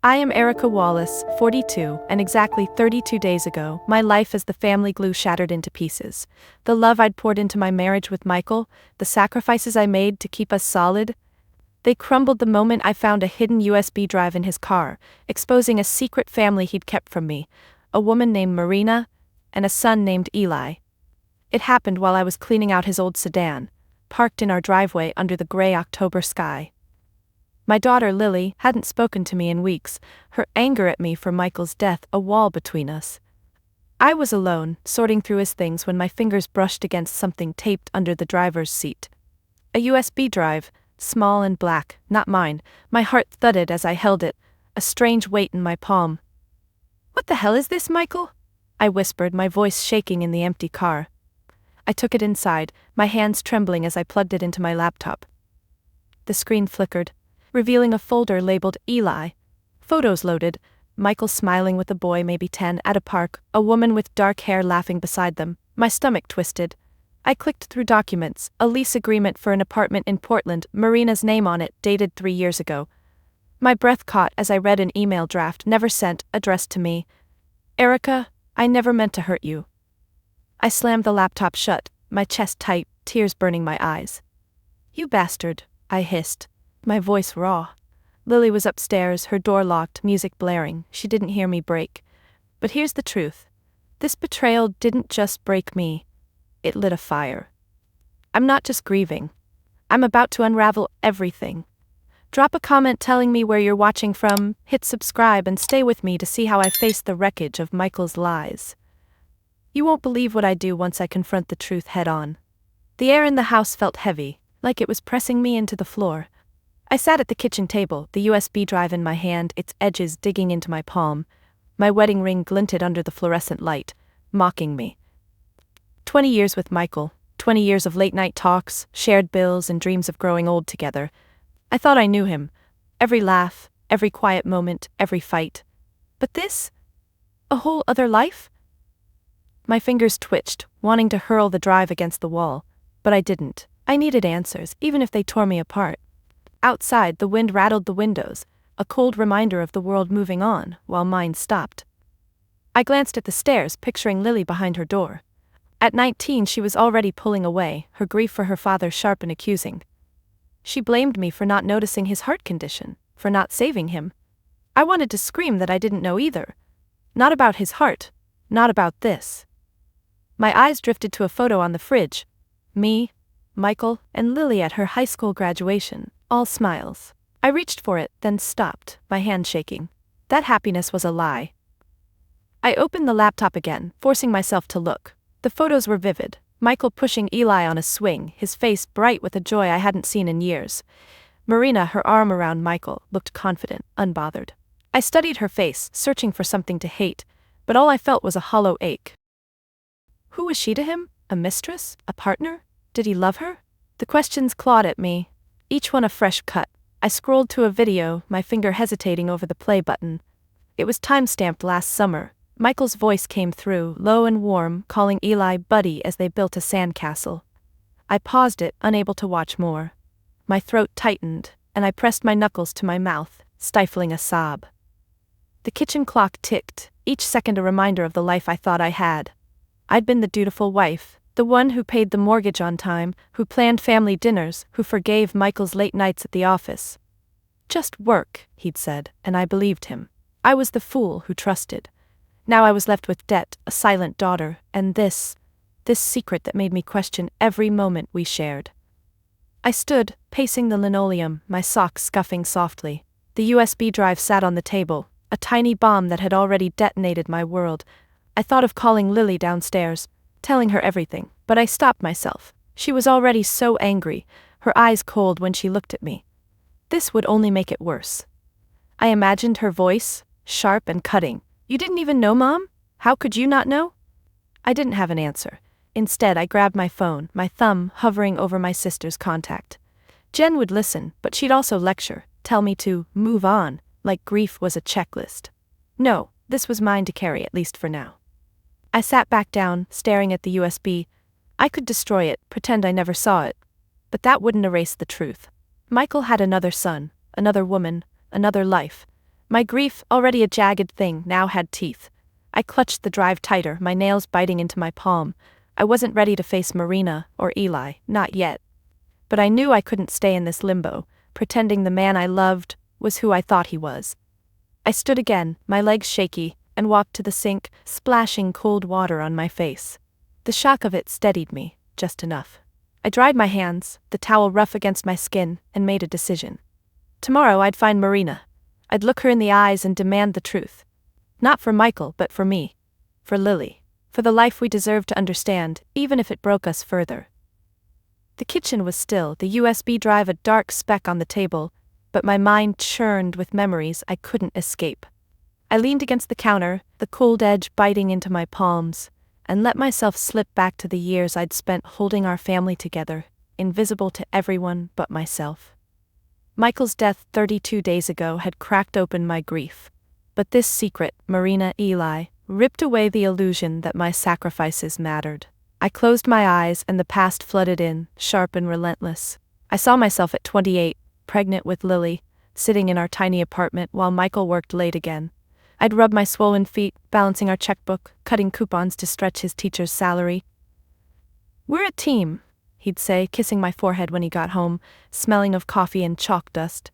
I am Erica Wallace, 42, and exactly 32 days ago, my life as the family glue shattered into pieces. The love I'd poured into my marriage with Michael, the sacrifices I made to keep us solid, they crumbled the moment I found a hidden USB drive in his car, exposing a secret family he'd kept from me, a woman named Marina, and a son named Eli. It happened while I was cleaning out his old sedan, parked in our driveway under the gray October sky. My daughter Lily hadn't spoken to me in weeks, her anger at me for Michael's death a wall between us. I was alone, sorting through his things when my fingers brushed against something taped under the driver's seat. A USB drive, small and black, not mine. My heart thudded as I held it, a strange weight in my palm. "What the hell is this, Michael?" I whispered, my voice shaking in the empty car. I took it inside, my hands trembling as I plugged it into my laptop. The screen flickered, revealing a folder labeled Eli. Photos loaded, Michael smiling with a boy maybe 10 at a park, a woman with dark hair laughing beside them. My stomach twisted. I clicked through documents, a lease agreement for an apartment in Portland, Marina's name on it, dated 3 years ago. My breath caught as I read an email draft never sent, addressed to me. "Erica, I never meant to hurt you." I slammed the laptop shut, my chest tight, tears burning my eyes. "You bastard," I hissed, my voice raw. Lily was upstairs, her door locked, music blaring. She didn't hear me break. But here's the truth. This betrayal didn't just break me. It lit a fire. I'm not just grieving. I'm about to unravel everything. Drop a comment telling me where you're watching from, hit subscribe and stay with me to see how I face the wreckage of Michael's lies. You won't believe what I do once I confront the truth head on. The air in the house felt heavy, like it was pressing me into the floor. I sat at the kitchen table, the USB drive in my hand, its edges digging into my palm. My wedding ring glinted under the fluorescent light, mocking me. 20 years with Michael, 20 years of late-night talks, shared bills, and dreams of growing old together. I thought I knew him. Every laugh, every quiet moment, every fight. But this? A whole other life? My fingers twitched, wanting to hurl the drive against the wall, but I didn't. I needed answers, even if they tore me apart. Outside, the wind rattled the windows, a cold reminder of the world moving on, while mine stopped. I glanced at the stairs, picturing Lily behind her door. At 19, she was already pulling away, her grief for her father sharp and accusing. She blamed me for not noticing his heart condition, for not saving him. I wanted to scream that I didn't know either. Not about his heart, not about this. My eyes drifted to a photo on the fridge. Me, Michael, and Lily at her high school graduation. All smiles. I reached for it, then stopped, my hand shaking. That happiness was a lie. I opened the laptop again, forcing myself to look. The photos were vivid. Michael pushing Eli on a swing, his face bright with a joy I hadn't seen in years. Marina, her arm around Michael, looked confident, unbothered. I studied her face, searching for something to hate, but all I felt was a hollow ache. Who was she to him? A mistress? A partner? Did he love her? The questions clawed at me, each one a fresh cut. I scrolled to a video, my finger hesitating over the play button. It was time-stamped last summer. Michael's voice came through, low and warm, calling Eli buddy as they built a sandcastle. I paused it, unable to watch more. My throat tightened, and I pressed my knuckles to my mouth, stifling a sob. The kitchen clock ticked, each second a reminder of the life I thought I had. I'd been the dutiful wife, the one who paid the mortgage on time, who planned family dinners, who forgave Michael's late nights at the office. Just work, he'd said, and I believed him. I was the fool who trusted. Now I was left with debt, a silent daughter, and this secret that made me question every moment we shared. I stood, pacing the linoleum, my socks scuffing softly. The USB drive sat on the table, a tiny bomb that had already detonated my world. I thought of calling Lily downstairs, telling her everything, but I stopped myself. She was already so angry, her eyes cold when she looked at me. This would only make it worse. I imagined her voice, sharp and cutting. "You didn't even know, Mom? How could you not know?" I didn't have an answer. Instead, I grabbed my phone, my thumb hovering over my sister's contact. Jen would listen, but she'd also lecture, tell me to move on, like grief was a checklist. No, this was mine to carry, at least for now. I sat back down, staring at the USB. I could destroy it, pretend I never saw it. But that wouldn't erase the truth. Michael had another son, another woman, another life. My grief, already a jagged thing, now had teeth. I clutched the drive tighter, my nails biting into my palm. I wasn't ready to face Marina or Eli, not yet. But I knew I couldn't stay in this limbo, pretending the man I loved was who I thought he was. I stood again, my legs shaky, and walked to the sink, splashing cold water on my face. The shock of it steadied me, just enough. I dried my hands, the towel rough against my skin, and made a decision. Tomorrow I'd find Marina. I'd look her in the eyes and demand the truth. Not for Michael, but for me. For Lily. For the life we deserved to understand, even if it broke us further. The kitchen was still, the USB drive a dark speck on the table, but my mind churned with memories I couldn't escape. I leaned against the counter, the cold edge biting into my palms, and let myself slip back to the years I'd spent holding our family together, invisible to everyone but myself. Michael's death 32 days ago had cracked open my grief. But this secret, Marina, Eli, ripped away the illusion that my sacrifices mattered. I closed my eyes and the past flooded in, sharp and relentless. I saw myself at 28, pregnant with Lily, sitting in our tiny apartment while Michael worked late again. I'd rub my swollen feet, balancing our checkbook, cutting coupons to stretch his teacher's salary. "We're a team," he'd say, kissing my forehead when he got home, smelling of coffee and chalk dust.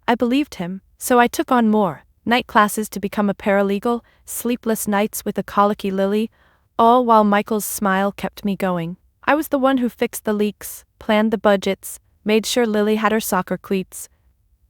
I believed him, so I took on more. Night classes to become a paralegal, sleepless nights with a colicky Lily, all while Michael's smile kept me going. I was the one who fixed the leaks, planned the budgets, made sure Lily had her soccer cleats.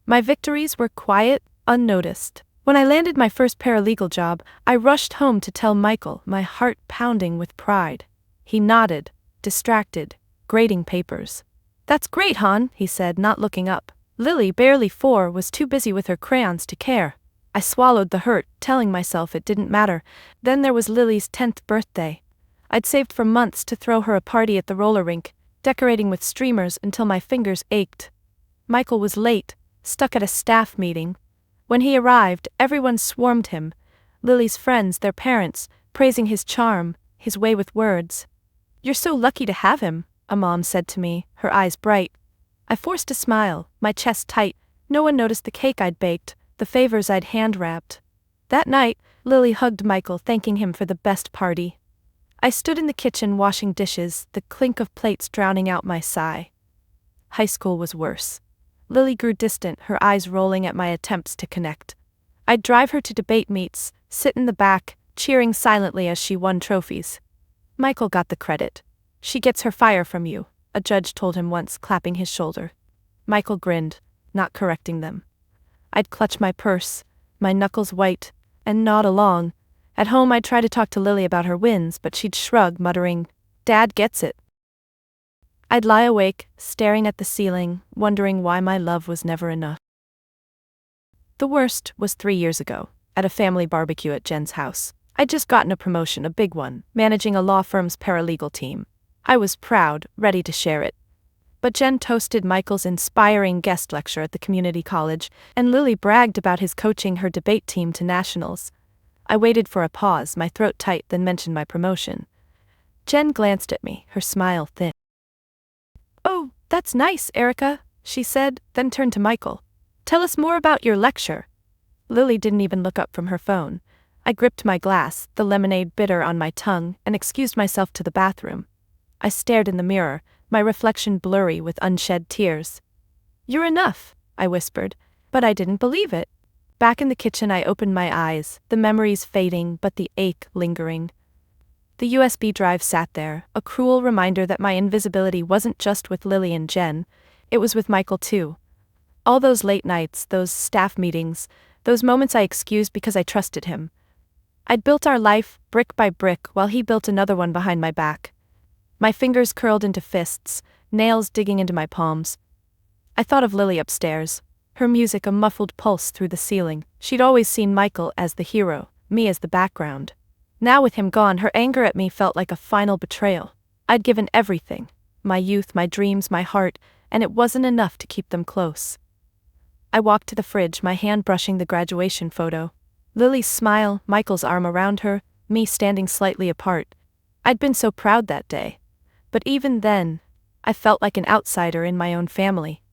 My victories were quiet, unnoticed. When I landed my first paralegal job, I rushed home to tell Michael, my heart pounding with pride. He nodded, distracted, grading papers. "That's great, hon," he said, not looking up. Lily, barely 4, was too busy with her crayons to care. I swallowed the hurt, telling myself it didn't matter. Then there was Lily's 10th birthday. I'd saved for months to throw her a party at the roller rink, decorating with streamers until my fingers ached. Michael was late, stuck at a staff meeting. When he arrived, everyone swarmed him. Lily's friends, their parents, praising his charm, his way with words. "You're so lucky to have him," a mom said to me, her eyes bright. I forced a smile, my chest tight. No one noticed the cake I'd baked, the favors I'd hand-wrapped. That night, Lily hugged Michael, thanking him for the best party. I stood in the kitchen washing dishes, the clink of plates drowning out my sigh. High school was worse. Lily grew distant, her eyes rolling at my attempts to connect. I'd drive her to debate meets, sit in the back, cheering silently as she won trophies. Michael got the credit. "She gets her fire from you," a judge told him once, clapping his shoulder. Michael grinned, not correcting them. I'd clutch my purse, my knuckles white, and nod along. At home I'd try to talk to Lily about her wins, but she'd shrug, muttering, "Dad gets it." I'd lie awake, staring at the ceiling, wondering why my love was never enough. The worst was 3 years ago, at a family barbecue at Jen's house. I'd just gotten a promotion, a big one, managing a law firm's paralegal team. I was proud, ready to share it. But Jen toasted Michael's inspiring guest lecture at the community college, and Lily bragged about his coaching her debate team to nationals. I waited for a pause, my throat tight, then mentioned my promotion. Jen glanced at me, her smile thin. "Oh, that's nice, Erica," she said, then turned to Michael. "Tell us more about your lecture." Lily didn't even look up from her phone. I gripped my glass, the lemonade bitter on my tongue, and excused myself to the bathroom. I stared in the mirror, my reflection blurry with unshed tears. "You're enough," I whispered, but I didn't believe it. Back in the kitchen I opened my eyes, the memories fading but the ache lingering. The USB drive sat there, a cruel reminder that my invisibility wasn't just with Lily and Jen, it was with Michael too. All those late nights, those staff meetings, those moments I excused because I trusted him. I'd built our life, brick by brick, while he built another one behind my back. My fingers curled into fists, nails digging into my palms. I thought of Lily upstairs, her music a muffled pulse through the ceiling. She'd always seen Michael as the hero, me as the background. Now with him gone, her anger at me felt like a final betrayal. I'd given everything, my youth, my dreams, my heart, and it wasn't enough to keep them close. I walked to the fridge, my hand brushing the graduation photo. Lily's smile, Michael's arm around her, me standing slightly apart. I'd been so proud that day. But even then, I felt like an outsider in my own family.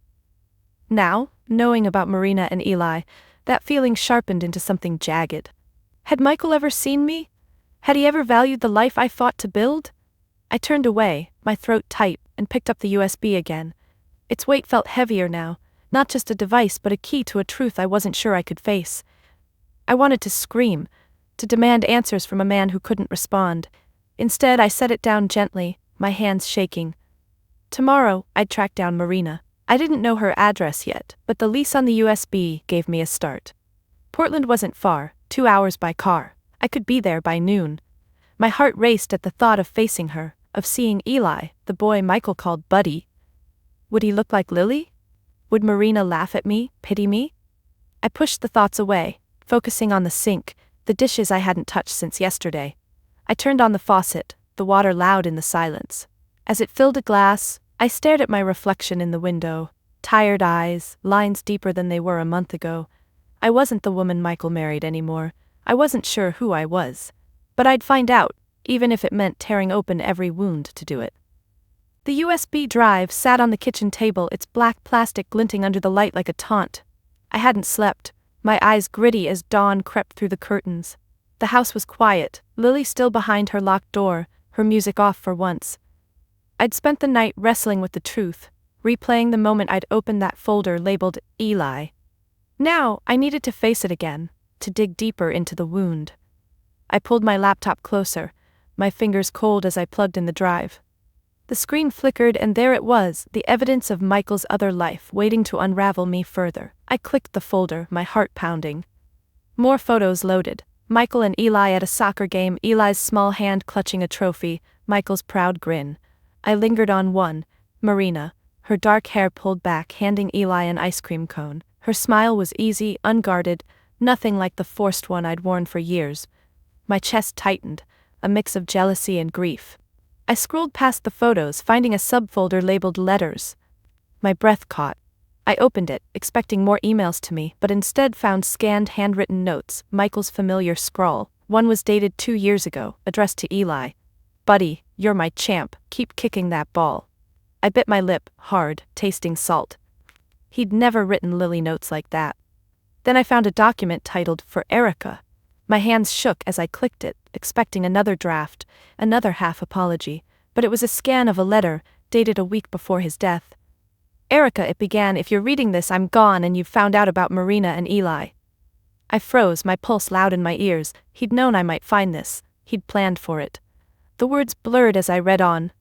Now, knowing about Marina and Eli, That feeling sharpened into something jagged. Had Michael ever seen me? Had he ever valued the life I fought to build? I turned away, my throat tight, and picked up the USB again. Its weight felt heavier now, not just a device but a key to a truth I wasn't sure I could face. I wanted to scream, to demand answers from a man who couldn't respond. Instead, I set it down gently, my hands shaking. Tomorrow, I'd track down Marina. I didn't know her address yet, but the lease on the USB gave me a start. Portland wasn't far, 2 hours by car. I could be there by noon. My heart raced at the thought of facing her, of seeing Eli, the boy Michael called Buddy. Would he look like Lily? Would Marina laugh at me, pity me? I pushed the thoughts away, focusing on the sink, the dishes I hadn't touched since yesterday. I turned on the faucet, the water loud in the silence. As it filled a glass, I stared at my reflection in the window, tired eyes, lines deeper than they were a month ago. I wasn't the woman Michael married anymore. I wasn't sure who I was. But I'd find out, even if it meant tearing open every wound to do it. The USB drive sat on the kitchen table, its black plastic glinting under the light like a taunt. I hadn't slept, my eyes gritty as dawn crept through the curtains. The house was quiet, Lily still behind her locked door, her music off for once. I'd spent the night wrestling with the truth, replaying the moment I'd opened that folder labeled Eli. Now, I needed to face it again, to dig deeper into the wound. I pulled my laptop closer, my fingers cold as I plugged in the drive. The screen flickered and there it was, the evidence of Michael's other life waiting to unravel me further. I clicked the folder, my heart pounding. More photos loaded. Michael and Eli at a soccer game, Eli's small hand clutching a trophy, Michael's proud grin. I lingered on one, Marina, her dark hair pulled back, handing Eli an ice cream cone. Her smile was easy, unguarded, nothing like the forced one I'd worn for years. My chest tightened, a mix of jealousy and grief. I scrolled past the photos, finding a subfolder labeled Letters. My breath caught. I opened it, expecting more emails to me, but instead found scanned handwritten notes, Michael's familiar scrawl. One was dated 2 years ago, addressed to Eli. Buddy, you're my champ, keep kicking that ball. I bit my lip, hard, tasting salt. He'd never written Lily notes like that. Then I found a document titled, For Erica. My hands shook as I clicked it, expecting another draft, another half apology, but it was a scan of a letter, dated a week before his death. Erica, it began, if you're reading this, I'm gone and you've found out about Marina and Eli. I froze, my pulse loud in my ears. He'd known I might find this. He'd planned for it. The words blurred as I read on.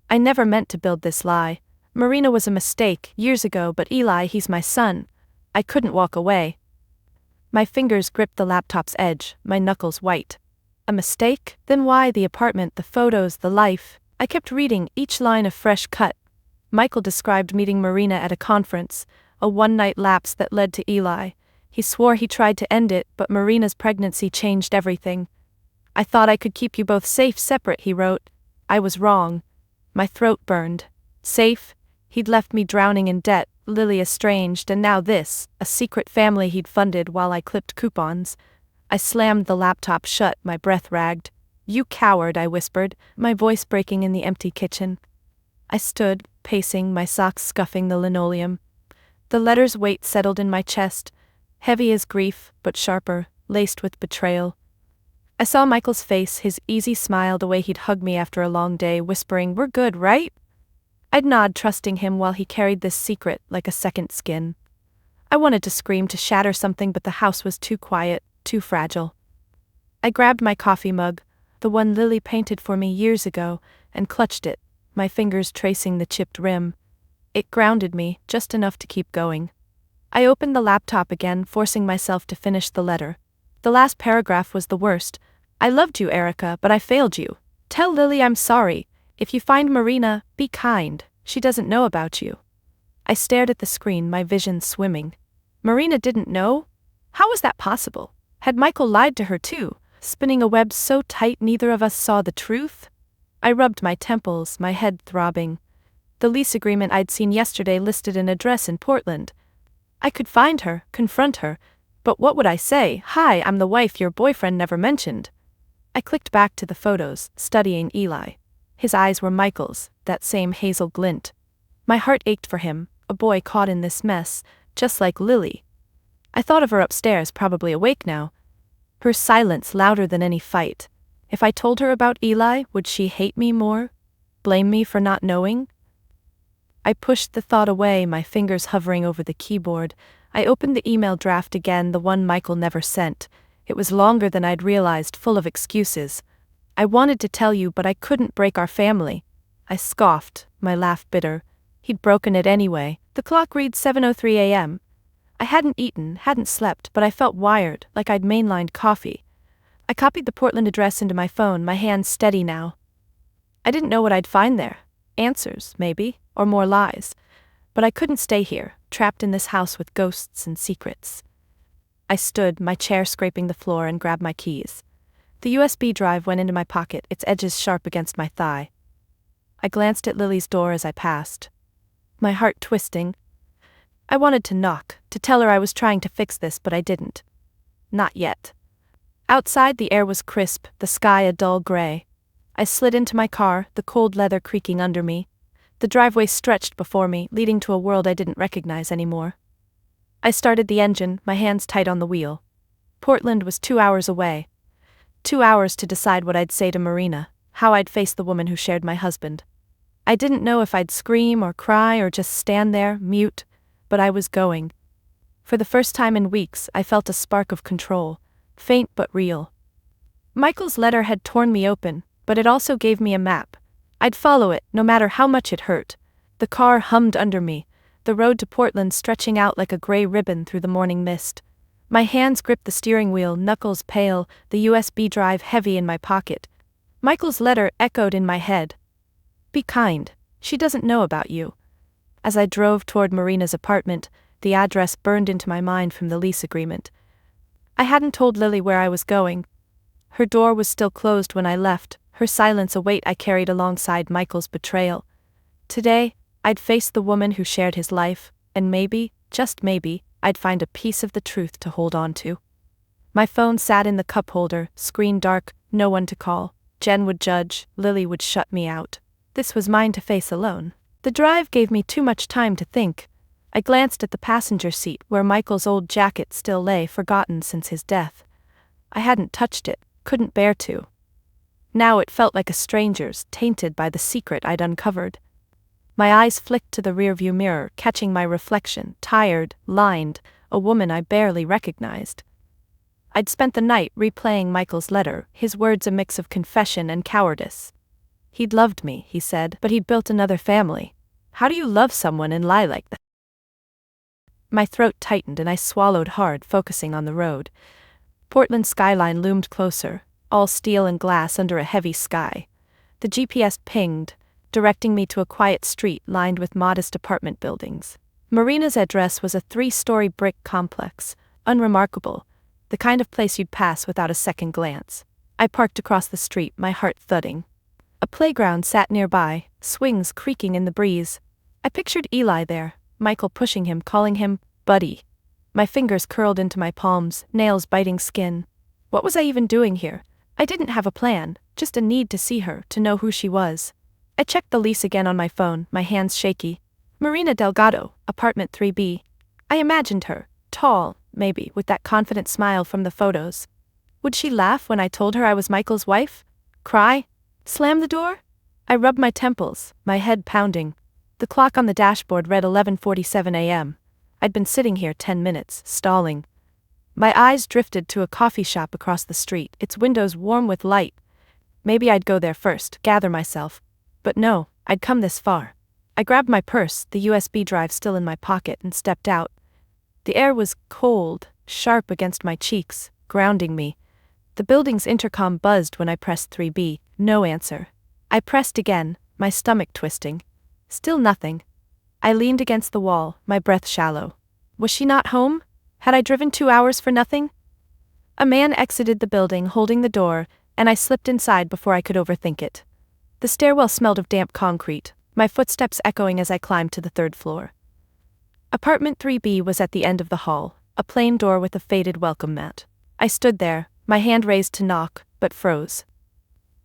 I never meant to build this lie. Marina was a mistake, years ago, but Eli, he's my son. I couldn't walk away. My fingers gripped the laptop's edge, my knuckles white. A mistake? Then why the apartment, the photos, the life? I kept reading, each line a fresh cut. Michael described meeting Marina at a conference, a one-night lapse that led to Eli. He swore he tried to end it, but Marina's pregnancy changed everything. I thought I could keep you both safe separate, he wrote. I was wrong. My throat burned. Safe? He'd left me drowning in debt, Lily estranged, and now this, a secret family he'd funded while I clipped coupons. I slammed the laptop shut, my breath ragged. You coward, I whispered, my voice breaking in the empty kitchen. I stood, pacing, my socks scuffing the linoleum. The letter's weight settled in my chest, heavy as grief, but sharper, laced with betrayal. I saw Michael's face, his easy smile, the way he'd hug me after a long day, whispering, "We're good, right?" I'd nod, trusting him while he carried this secret like a second skin. I wanted to scream, to shatter something, but the house was too quiet, too fragile. I grabbed my coffee mug, the one Lily painted for me years ago, and clutched it, my fingers tracing the chipped rim. It grounded me, just enough to keep going. I opened the laptop again, forcing myself to finish the letter. The last paragraph was the worst. I loved you, Erica, but I failed you. Tell Lily I'm sorry. If you find Marina, be kind. She doesn't know about you. I stared at the screen, my vision swimming. Marina didn't know? How was that possible? Had Michael lied to her too, spinning a web so tight neither of us saw the truth? I rubbed my temples, my head throbbing. The lease agreement I'd seen yesterday listed an address in Portland. I could find her, confront her, but what would I say? Hi, I'm the wife your boyfriend never mentioned. I clicked back to the photos, studying Eli. His eyes were Michael's, that same hazel glint. My heart ached for him, a boy caught in this mess, just like Lily. I thought of her upstairs, probably awake now. Her silence louder than any fight. If I told her about Eli, would she hate me more? Blame me for not knowing? I pushed the thought away, my fingers hovering over the keyboard. I opened the email draft again, the one Michael never sent. It was longer than I'd realized, full of excuses. I wanted to tell you, but I couldn't break our family. I scoffed, my laugh bitter. He'd broken it anyway. The clock reads 7:03 a.m. I hadn't eaten, hadn't slept, but I felt wired, like I'd mainlined coffee. I copied the Portland address into my phone, my hands steady now. I didn't know what I'd find there. Answers, maybe, or more lies. But I couldn't stay here, trapped in this house with ghosts and secrets. I stood, my chair scraping the floor, and grabbed my keys. The USB drive went into my pocket, its edges sharp against my thigh. I glanced at Lily's door as I passed, my heart twisting. I wanted to knock, to tell her I was trying to fix this, but I didn't. Not yet. Outside, the air was crisp, the sky a dull gray. I slid into my car, the cold leather creaking under me. The driveway stretched before me, leading to a world I didn't recognize anymore. I started the engine, my hands tight on the wheel. Portland was 2 hours away. 2 hours to decide what I'd say to Marina, how I'd face the woman who shared my husband. I didn't know if I'd scream or cry or just stand there, mute, but I was going. For the first time in weeks, I felt a spark of control, faint but real. Michael's letter had torn me open, but it also gave me a map. I'd follow it, no matter how much it hurt. The car hummed under me, the road to Portland stretching out like a gray ribbon through the morning mist. My hands gripped the steering wheel, knuckles pale, the USB drive heavy in my pocket. Michael's letter echoed in my head. Be kind, she doesn't know about you. As I drove toward Marina's apartment, the address burned into my mind from the lease agreement. I hadn't told Lily where I was going. Her door was still closed when I left, her silence a weight I carried alongside Michael's betrayal. Today, I'd face the woman who shared his life, and maybe, just maybe, I'd find a piece of the truth to hold on to. My phone sat in the cup holder, screen dark, no one to call. Jen would judge, Lily would shut me out. This was mine to face alone. The drive gave me too much time to think. I glanced at the passenger seat where Michael's old jacket still lay, forgotten since his death. I hadn't touched it, couldn't bear to. Now it felt like a stranger's, tainted by the secret I'd uncovered. My eyes flicked to the rearview mirror, catching my reflection, tired, lined, a woman I barely recognized. I'd spent the night replaying Michael's letter, his words a mix of confession and cowardice. He'd loved me, he said, but he'd built another family. How do you love someone and lie like that? My throat tightened and I swallowed hard, focusing on the road. Portland's skyline loomed closer, all steel and glass under a heavy sky. The GPS pinged, directing me to a quiet street lined with modest apartment buildings. Marina's address was a 3-story brick complex, unremarkable, the kind of place you'd pass without a second glance. I parked across the street, my heart thudding. A playground sat nearby, swings creaking in the breeze. I pictured Eli there, Michael pushing him, calling him buddy. My fingers curled into my palms, nails biting skin. What was I even doing here? I didn't have a plan, just a need to see her, to know who she was. I checked the lease again on my phone, my hands shaky. Marina Delgado, apartment 3B. I imagined her, tall, maybe, with that confident smile from the photos. Would she laugh when I told her I was Michael's wife? Cry? Slam the door? I rubbed my temples, my head pounding. The clock on the dashboard read 11:47 a.m. I'd been sitting here 10 minutes, stalling. My eyes drifted to a coffee shop across the street, its windows warm with light. Maybe I'd go there first, gather myself. But no, I'd come this far. I grabbed my purse, the USB drive still in my pocket, and stepped out. The air was cold, sharp against my cheeks, grounding me. The building's intercom buzzed when I pressed 3B, no answer. I pressed again, my stomach twisting. Still nothing. I leaned against the wall, my breath shallow. Was she not home? Had I driven 2 hours for nothing? A man exited the building holding the door, and I slipped inside before I could overthink it. The stairwell smelled of damp concrete, my footsteps echoing as I climbed to the 3rd floor. Apartment 3B was at the end of the hall, a plain door with a faded welcome mat. I stood there, my hand raised to knock, but froze.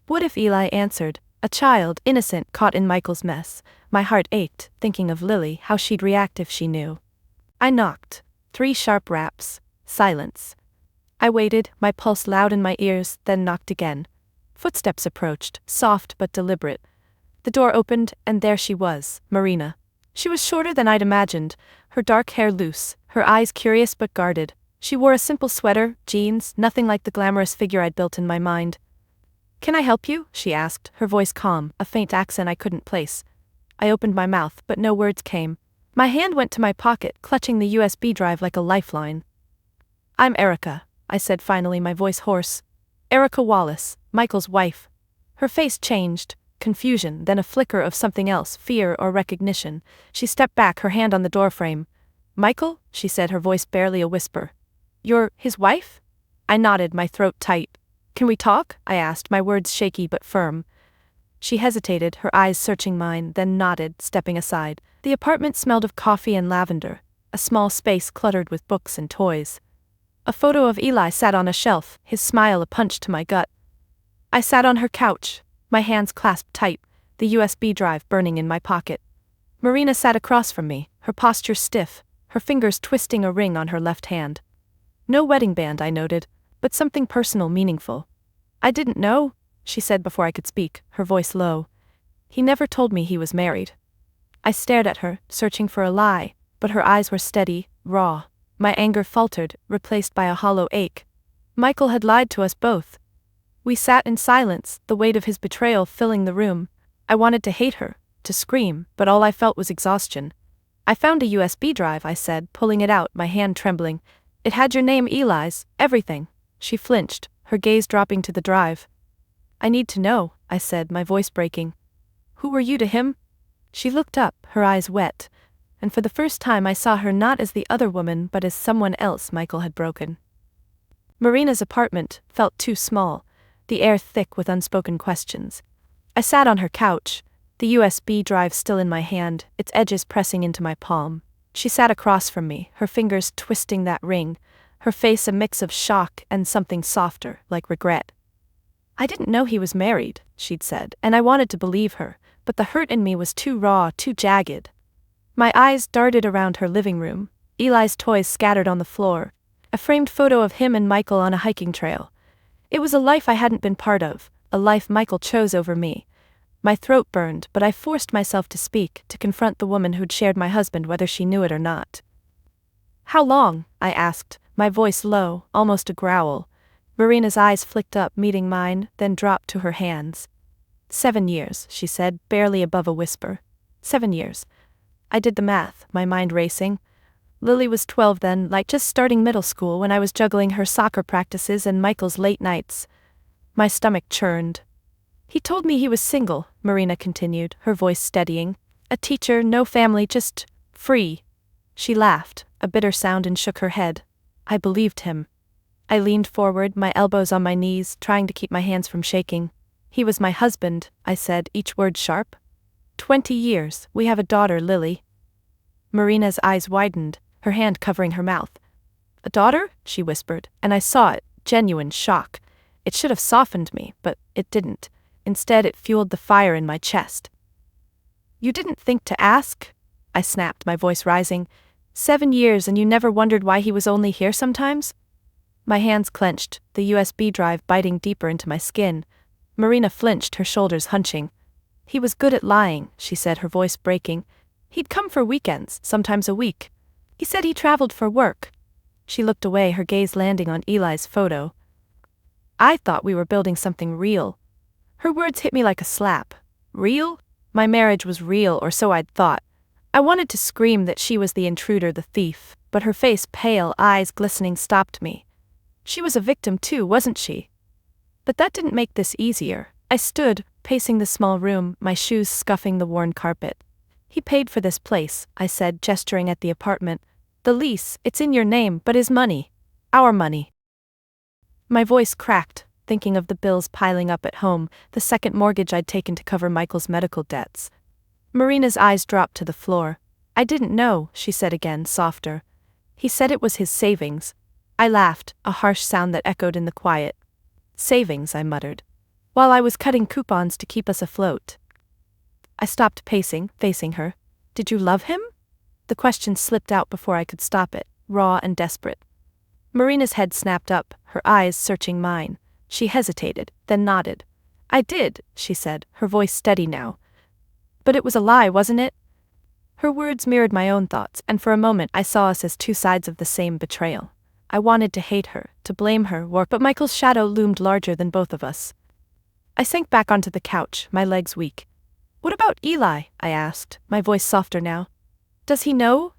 What if Eli answered? A child, innocent, caught in Michael's mess. My heart ached, thinking of Lily, how she'd react if she knew. I knocked. 3 sharp raps. Silence. I waited, my pulse loud in my ears, then knocked again. Footsteps approached, soft but deliberate. The door opened, and there she was, Marina. She was shorter than I'd imagined, her dark hair loose, her eyes curious but guarded. She wore a simple sweater, jeans, nothing like the glamorous figure I'd built in my mind. "Can I help you?" she asked, her voice calm, a faint accent I couldn't place. I opened my mouth, but no words came. My hand went to my pocket, clutching the USB drive like a lifeline. "I'm Erica," I said finally, my voice hoarse. "Erica Wallace, Michael's wife." Her face changed, confusion, then a flicker of something else, fear or recognition. She stepped back, her hand on the doorframe. "Michael?" she said, her voice barely a whisper. "You're his wife?" I nodded, my throat tight. "Can we talk?" I asked, my words shaky but firm. She hesitated, her eyes searching mine, then nodded, stepping aside. The apartment smelled of coffee and lavender, a small space cluttered with books and toys. A photo of Eli sat on a shelf, his smile a punch to my gut. I sat on her couch, my hands clasped tight, the USB drive burning in my pocket. Marina sat across from me, her posture stiff, her fingers twisting a ring on her left hand. No wedding band, I noted, but something personal, meaningful. "I didn't know," she said before I could speak, her voice low. "He never told me he was married." I stared at her, searching for a lie, but her eyes were steady, raw. My anger faltered, replaced by a hollow ache. Michael had lied to us both. We sat in silence, the weight of his betrayal filling the room. I wanted to hate her, to scream, but all I felt was exhaustion. "I found a USB drive," I said, pulling it out, my hand trembling. "It had your name, Eli's, everything." She flinched, her gaze dropping to the drive. "I need to know," I said, my voice breaking. "Who were you to him?" She looked up, her eyes wet, and for the first time I saw her not as the other woman but as someone else Michael had broken. Marina's apartment felt too small, the air thick with unspoken questions. I sat on her couch, the USB drive still in my hand, its edges pressing into my palm. She sat across from me, her fingers twisting that ring, her face a mix of shock and something softer, like regret. "I didn't know he was married," she'd said, and I wanted to believe her, but the hurt in me was too raw, too jagged. My eyes darted around her living room, Eli's toys scattered on the floor, a framed photo of him and Michael on a hiking trail. It was a life I hadn't been part of, a life Michael chose over me. My throat burned, but I forced myself to speak, to confront the woman who'd shared my husband whether she knew it or not. "How long?" I asked, my voice low, almost a growl. Marina's eyes flicked up, meeting mine, then dropped to her hands. 7 years, she said, barely above a whisper. 7 years. I did the math, my mind racing. Lily was 12 then, like just starting middle school when I was juggling her soccer practices and Michael's late nights. My stomach churned. "He told me he was single," Marina continued, her voice steadying. "A teacher, no family, just free." She laughed, a bitter sound, and shook her head. I believed him. I leaned forward, my elbows on my knees, trying to keep my hands from shaking. "He was my husband," I said, each word sharp. 20 years, we have a daughter, Lily." Marina's eyes widened, her hand covering her mouth. "A daughter?" she whispered, and I saw it, genuine shock. It should have softened me, but it didn't. Instead, it fueled the fire in my chest. "You didn't think to ask?" I snapped, my voice rising. 7 years and you never wondered why he was only here sometimes?" My hands clenched, the USB drive biting deeper into my skin. Marina flinched, her shoulders hunching. "He was good at lying," she said, her voice breaking. "He'd come for weekends, sometimes a week. He said he traveled for work." She looked away, her gaze landing on Eli's photo. "I thought we were building something real." Her words hit me like a slap. Real? My marriage was real, or so I'd thought. I wanted to scream that she was the intruder, the thief, but her face, pale, eyes glistening, stopped me. She was a victim too, wasn't she? But that didn't make this easier. I stood, pacing the small room, my shoes scuffing the worn carpet. "He paid for this place," I said, gesturing at the apartment. "The lease, it's in your name, but his money. Our money." My voice cracked, thinking of the bills piling up at home, the second mortgage I'd taken to cover Michael's medical debts. Marina's eyes dropped to the floor. "I didn't know," she said again, softer. "He said it was his savings." I laughed, a harsh sound that echoed in the quiet. "Savings," I muttered. "While I was cutting coupons to keep us afloat." I stopped pacing, facing her. "Did you love him?" The question slipped out before I could stop it. raw and desperate. Marina's head snapped up, her eyes searching mine. She hesitated, then nodded. I did, she said, her voice steady now. But it was a lie, wasn't it? Her words mirrored my own thoughts, and for a moment I saw us as two sides of the same betrayal. I wanted to hate her, to blame her, but Michael's shadow loomed larger than both of us. I sank back onto the couch, my legs weak. What about Eli? I asked, my voice softer now. Does he know?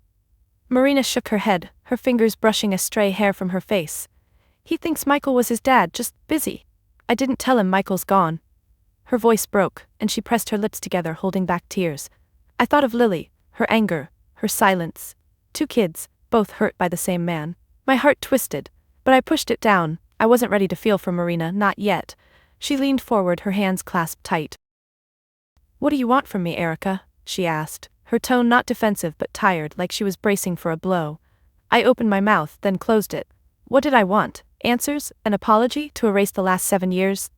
Marina shook her head, her fingers brushing a stray hair from her face. He thinks Michael was his dad, just busy. I didn't tell him Michael's gone. Her voice broke, and she pressed her lips together, holding back tears. I thought of Lily, her anger, her silence. 2 kids, both hurt by the same man. My heart twisted, but I pushed it down. I wasn't ready to feel for Marina, not yet. She leaned forward, her hands clasped tight. What do you want from me, Erica? She asked, her tone not defensive but tired, like she was bracing for a blow. I opened my mouth, then closed it. What did I want? Answers? An apology to erase the last 7 years?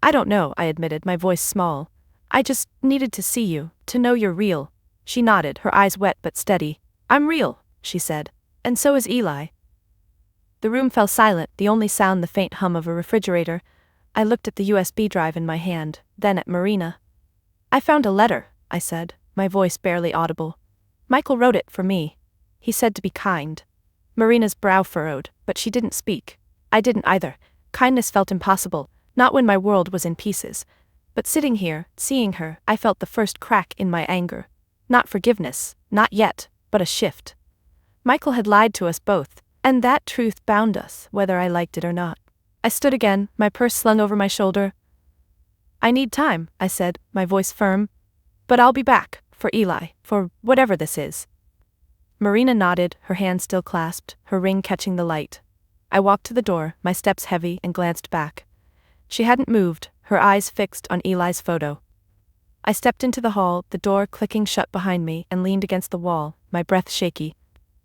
I don't know, I admitted, my voice small. I just needed to see you, to know you're real. She nodded, her eyes wet but steady. I'm real, she said. And so is Eli. The room fell silent, the only sound the faint hum of a refrigerator. I looked at the USB drive in my hand, then at Marina. I found a letter, I said, my voice barely audible. Michael wrote it for me. He said to be kind. Marina's brow furrowed, but she didn't speak. I didn't either. Kindness felt impossible, not when my world was in pieces. But sitting here, seeing her, I felt the first crack in my anger. Not forgiveness, not yet, but a shift. Michael had lied to us both, and that truth bound us, whether I liked it or not. I stood again, my purse slung over my shoulder. I need time, I said, my voice firm. But I'll be back, for Eli, for whatever this is. Marina nodded, her hand still clasped, her ring catching the light. I walked to the door, my steps heavy, and glanced back. She hadn't moved, her eyes fixed on Eli's photo. I stepped into the hall, the door clicking shut behind me, and leaned against the wall, my breath shaky.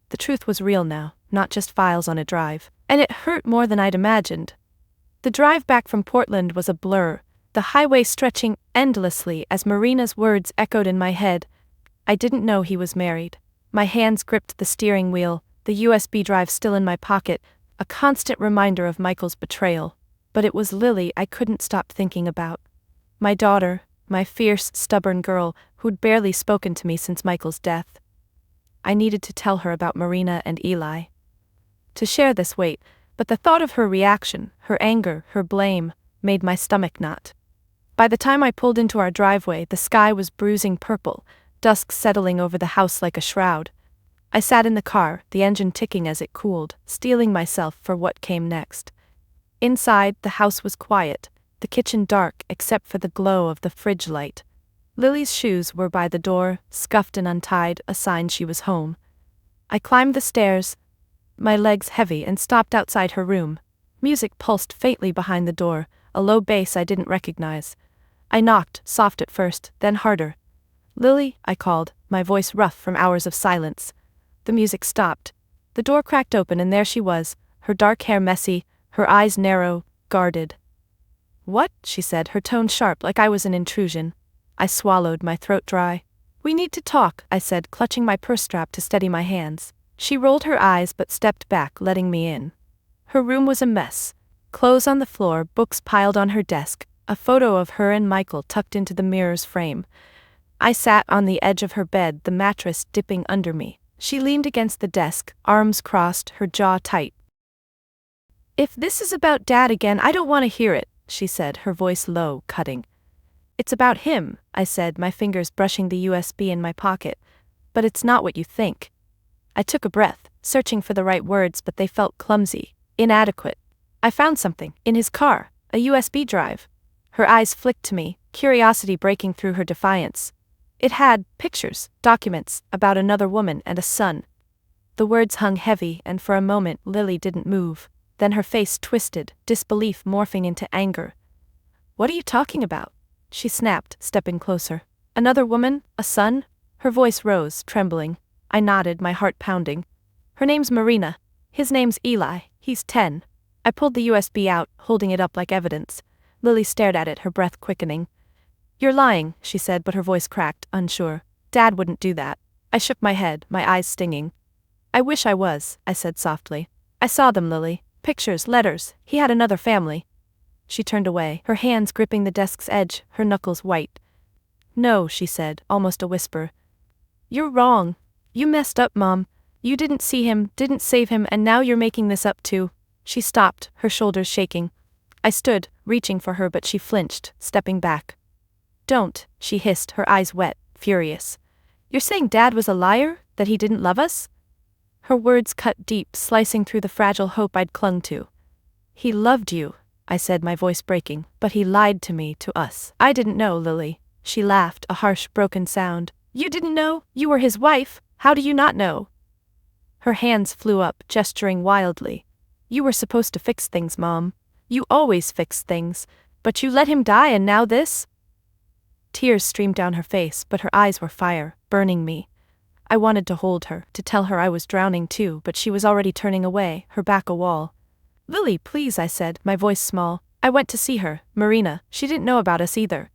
The truth was real now, not just files on a drive. And it hurt more than I'd imagined. The drive back from Portland was a blur, the highway stretching endlessly as Marina's words echoed in my head. I didn't know he was married. My hands gripped the steering wheel, the USB drive still in my pocket, a constant reminder of Michael's betrayal. But it was Lily I couldn't stop thinking about. My daughter, my fierce, stubborn girl who'd barely spoken to me since Michael's death. I needed to tell her about Marina and Eli. To share this weight, but the thought of her reaction, her anger, her blame, made my stomach knot. By the time I pulled into our driveway, the sky was bruising purple, dusk settling over the house like a shroud. I sat in the car, the engine ticking as it cooled, steeling myself for what came next. Inside, the house was quiet, the kitchen dark except for the glow of the fridge light. Lily's shoes were by the door, scuffed and untied, a sign she was home. I climbed the stairs, my legs heavy, and stopped outside her room. Music pulsed faintly behind the door, a low bass I didn't recognize. I knocked, soft at first, then harder. Lily, I called, my voice rough from hours of silence. The music stopped. The door cracked open and there she was, her dark hair messy, her eyes narrow, guarded. What? She said, her tone sharp like I was an intrusion. I swallowed, my throat dry. We need to talk, I said, clutching my purse strap to steady my hands. She rolled her eyes but stepped back, letting me in. Her room was a mess. Clothes on the floor, books piled on her desk, a photo of her and Michael tucked into the mirror's frame. I sat on the edge of her bed, the mattress dipping under me. She leaned against the desk, arms crossed, her jaw tight. If this is about Dad again, I don't want to hear it, she said, her voice low, cutting. It's about him, I said, my fingers brushing the USB in my pocket. But it's not what you think. I took a breath, searching for the right words, but they felt clumsy, inadequate. I found something, in his car, a USB drive. Her eyes flicked to me, curiosity breaking through her defiance. It had pictures, documents, about another woman and a son. The words hung heavy, and for a moment Lily didn't move. Then her face twisted, disbelief morphing into anger. What are you talking about? She snapped, stepping closer. Another woman? A son? Her voice rose, trembling. I nodded, my heart pounding. Her name's Marina. His name's Eli. He's 10. I pulled the USB out, holding it up like evidence. Lily stared at it, her breath quickening. You're lying, she said, but her voice cracked, unsure. Dad wouldn't do that. I shook my head, my eyes stinging. I wish I was, I said softly. I saw them, Lily. Pictures, letters, he had another family. She turned away, her hands gripping the desk's edge, her knuckles white. No, she said, almost a whisper. You're wrong. You messed up, Mom. You didn't see him, didn't save him, and now you're making this up too. She stopped, her shoulders shaking. I stood, reaching for her, but she flinched, stepping back. Don't, she hissed, her eyes wet, furious. You're saying Dad was a liar? That he didn't love us? Her words cut deep, slicing through the fragile hope I'd clung to. He loved you, I said, my voice breaking, but he lied to me, to us. I didn't know, Lily. She laughed, a harsh, broken sound. You didn't know? You were his wife? How do you not know? Her hands flew up, gesturing wildly. You were supposed to fix things, Mom. You always fix things. But you let him die, and now this? Tears streamed down her face, but her eyes were fire, burning me. I wanted to hold her, to tell her I was drowning too, but she was already turning away, her back a wall. Lily, please, I said, my voice small. I went to see her, Marina. She didn't know about us either.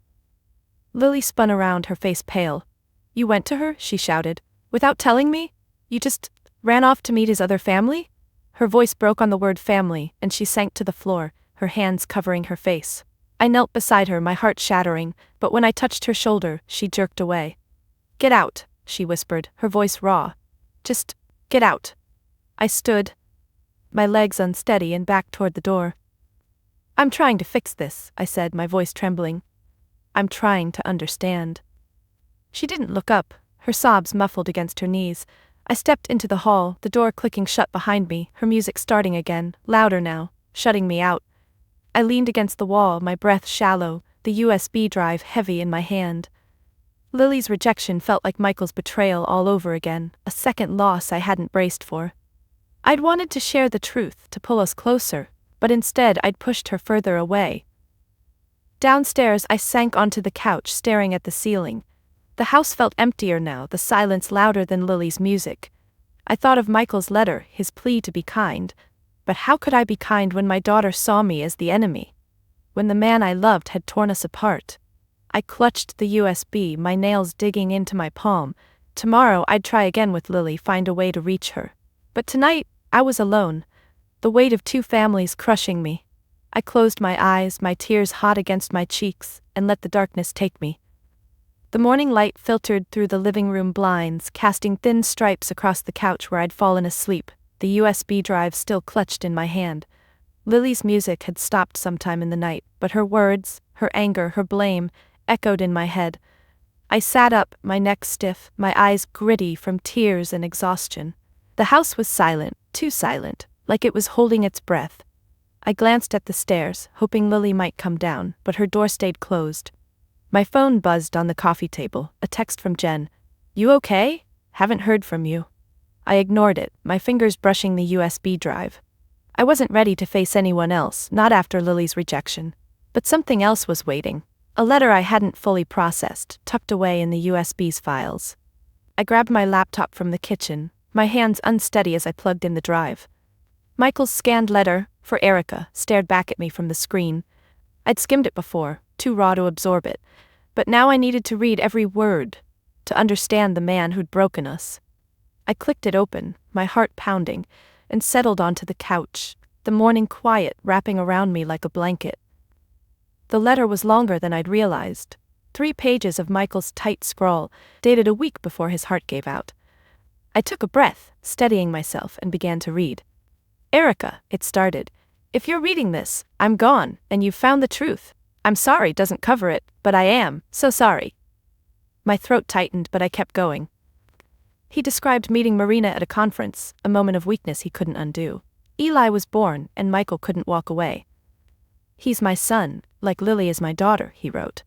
Lily spun around, her face pale. You went to her? She shouted. Without telling me? You just ran off to meet his other family? Her voice broke on the word family, and she sank to the floor, her hands covering her face. I knelt beside her, my heart shattering, but when I touched her shoulder, she jerked away. Get out, she whispered, her voice raw. Just get out. I stood, my legs unsteady, and backed toward the door. I'm trying to fix this, I said, my voice trembling. I'm trying to understand. She didn't look up, her sobs muffled against her knees. I stepped into the hall, the door clicking shut behind me, her music starting again, louder now, shutting me out. I leaned against the wall, my breath shallow, the USB drive heavy in my hand. Lily's rejection felt like Michael's betrayal all over again, a second loss I hadn't braced for. I'd wanted to share the truth, to pull us closer, but instead I'd pushed her further away. Downstairs, I sank onto the couch, staring at the ceiling. The house felt emptier now, the silence louder than Lily's music. I thought of Michael's letter, his plea to be kind. But how could I be kind when my daughter saw me as the enemy? When the man I loved had torn us apart? I clutched the USB, my nails digging into my palm. Tomorrow I'd try again with Lily, find a way to reach her. But tonight, I was alone. The weight of two families crushing me. I closed my eyes, my tears hot against my cheeks, and let the darkness take me. The morning light filtered through the living room blinds, casting thin stripes across the couch where I'd fallen asleep, the USB drive still clutched in my hand. Lily's music had stopped sometime in the night, but her words, her anger, her blame, echoed in my head. I sat up, my neck stiff, my eyes gritty from tears and exhaustion. The house was silent, too silent, like it was holding its breath. I glanced at the stairs, hoping Lily might come down, but her door stayed closed. My phone buzzed on the coffee table, a text from Jen. You okay? Haven't heard from you. I ignored it, my fingers brushing the USB drive. I wasn't ready to face anyone else, not after Lily's rejection. But something else was waiting. A letter I hadn't fully processed, tucked away in the USB's files. I grabbed my laptop from the kitchen, my hands unsteady as I plugged in the drive. Michael's scanned letter, for Erica, stared back at me from the screen. I'd skimmed it before, too raw to absorb it. But now I needed to read every word, to understand the man who'd broken us. I clicked it open, my heart pounding, and settled onto the couch, the morning quiet wrapping around me like a blanket. The letter was longer than I'd realized. 3 pages of Michael's tight scrawl, dated a week before his heart gave out. I took a breath, steadying myself, and began to read. Erica, it started. If you're reading this, I'm gone, and you've found the truth. I'm sorry doesn't cover it, but I am, so sorry. My throat tightened, but I kept going. He described meeting Marina at a conference, a moment of weakness he couldn't undo. Eli was born, and Michael couldn't walk away. He's my son, like Lily is my daughter, he wrote.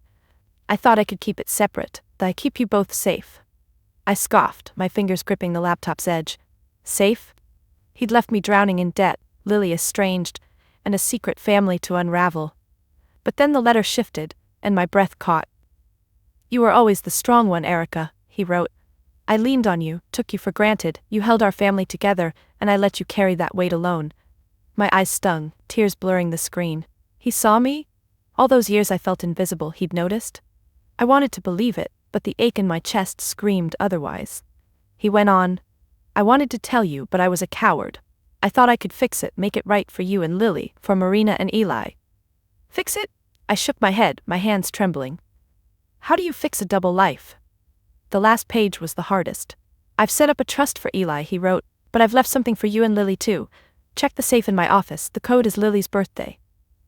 I thought I could keep it separate, that I keep you both safe. I scoffed, my fingers gripping the laptop's edge. Safe? He'd left me drowning in debt, Lily estranged, and a secret family to unravel. But then the letter shifted, and my breath caught. You were always the strong one, Erica, he wrote. I leaned on you, took you for granted, you held our family together, and I let you carry that weight alone. My eyes stung, tears blurring the screen. He saw me? All those years I felt invisible, he'd noticed? I wanted to believe it, but the ache in my chest screamed otherwise. He went on. I wanted to tell you, but I was a coward. I thought I could fix it, make it right for you and Lily, for Marina and Eli. Fix it? I shook my head, my hands trembling. How do you fix a double life? The last page was the hardest. I've set up a trust for Eli, he wrote, but I've left something for you and Lily too. Check the safe in my office, the code is Lily's birthday.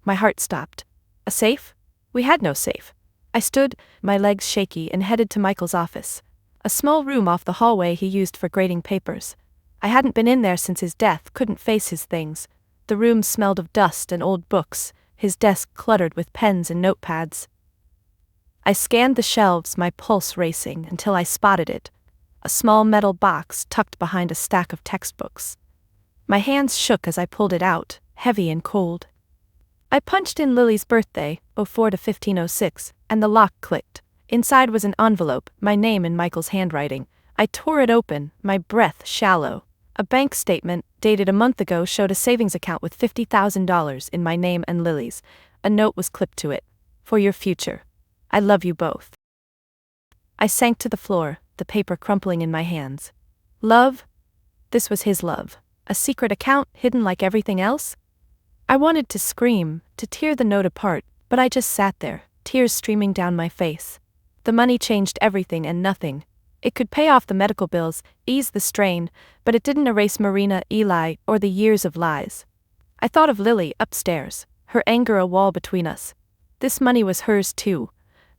My heart stopped. A safe? We had no safe. I stood, my legs shaky, and headed to Michael's office. A small room off the hallway he used for grading papers. I hadn't been in there since his death, couldn't face his things. The room smelled of dust and old books, his desk cluttered with pens and notepads. I scanned the shelves, my pulse racing, until I spotted it. A small metal box tucked behind a stack of textbooks. My hands shook as I pulled it out, heavy and cold. I punched in Lily's birthday, 04 to 1506, and the lock clicked. Inside was an envelope, my name in Michael's handwriting. I tore it open, my breath shallow. A bank statement, dated a month ago, showed a savings account with $50,000 in my name and Lily's. A note was clipped to it. For your future. I love you both. I sank to the floor, the paper crumpling in my hands. Love? This was his love. A secret account, hidden like everything else? I wanted to scream, to tear the note apart, but I just sat there, tears streaming down my face. The money changed everything and nothing. It could pay off the medical bills, ease the strain, but it didn't erase Marina, Eli, or the years of lies. I thought of Lily upstairs, her anger a wall between us. This money was hers too,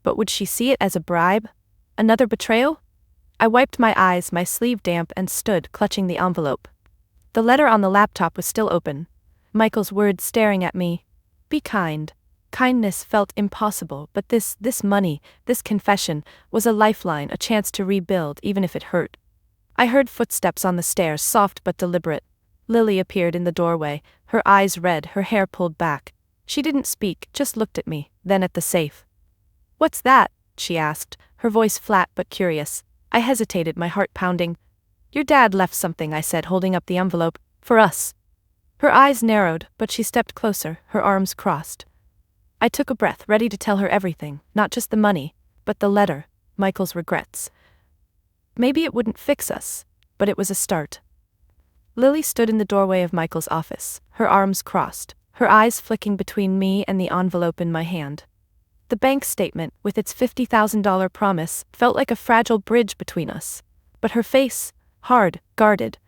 but would she see it as a bribe? Another betrayal? I wiped my eyes, my sleeve damp, and stood, clutching the envelope. The letter on the laptop was still open. Michael's words staring at me. Be kind. Kindness felt impossible, but this money, this confession, was a lifeline, a chance to rebuild, even if it hurt. I heard footsteps on the stairs, soft but deliberate. Lily appeared in the doorway, her eyes red, her hair pulled back. She didn't speak, just looked at me, then at the safe. What's that? She asked, her voice flat but curious. I hesitated, my heart pounding. Your dad left something, I said, holding up the envelope. For us. Her eyes narrowed, but she stepped closer, her arms crossed. I took a breath, ready to tell her everything, not just the money, but the letter, Michael's regrets. Maybe it wouldn't fix us, but it was a start. Lily stood in the doorway of Michael's office, her arms crossed, her eyes flicking between me and the envelope in my hand. The bank statement, with its $50,000 promise, felt like a fragile bridge between us. But her face, hard, guarded,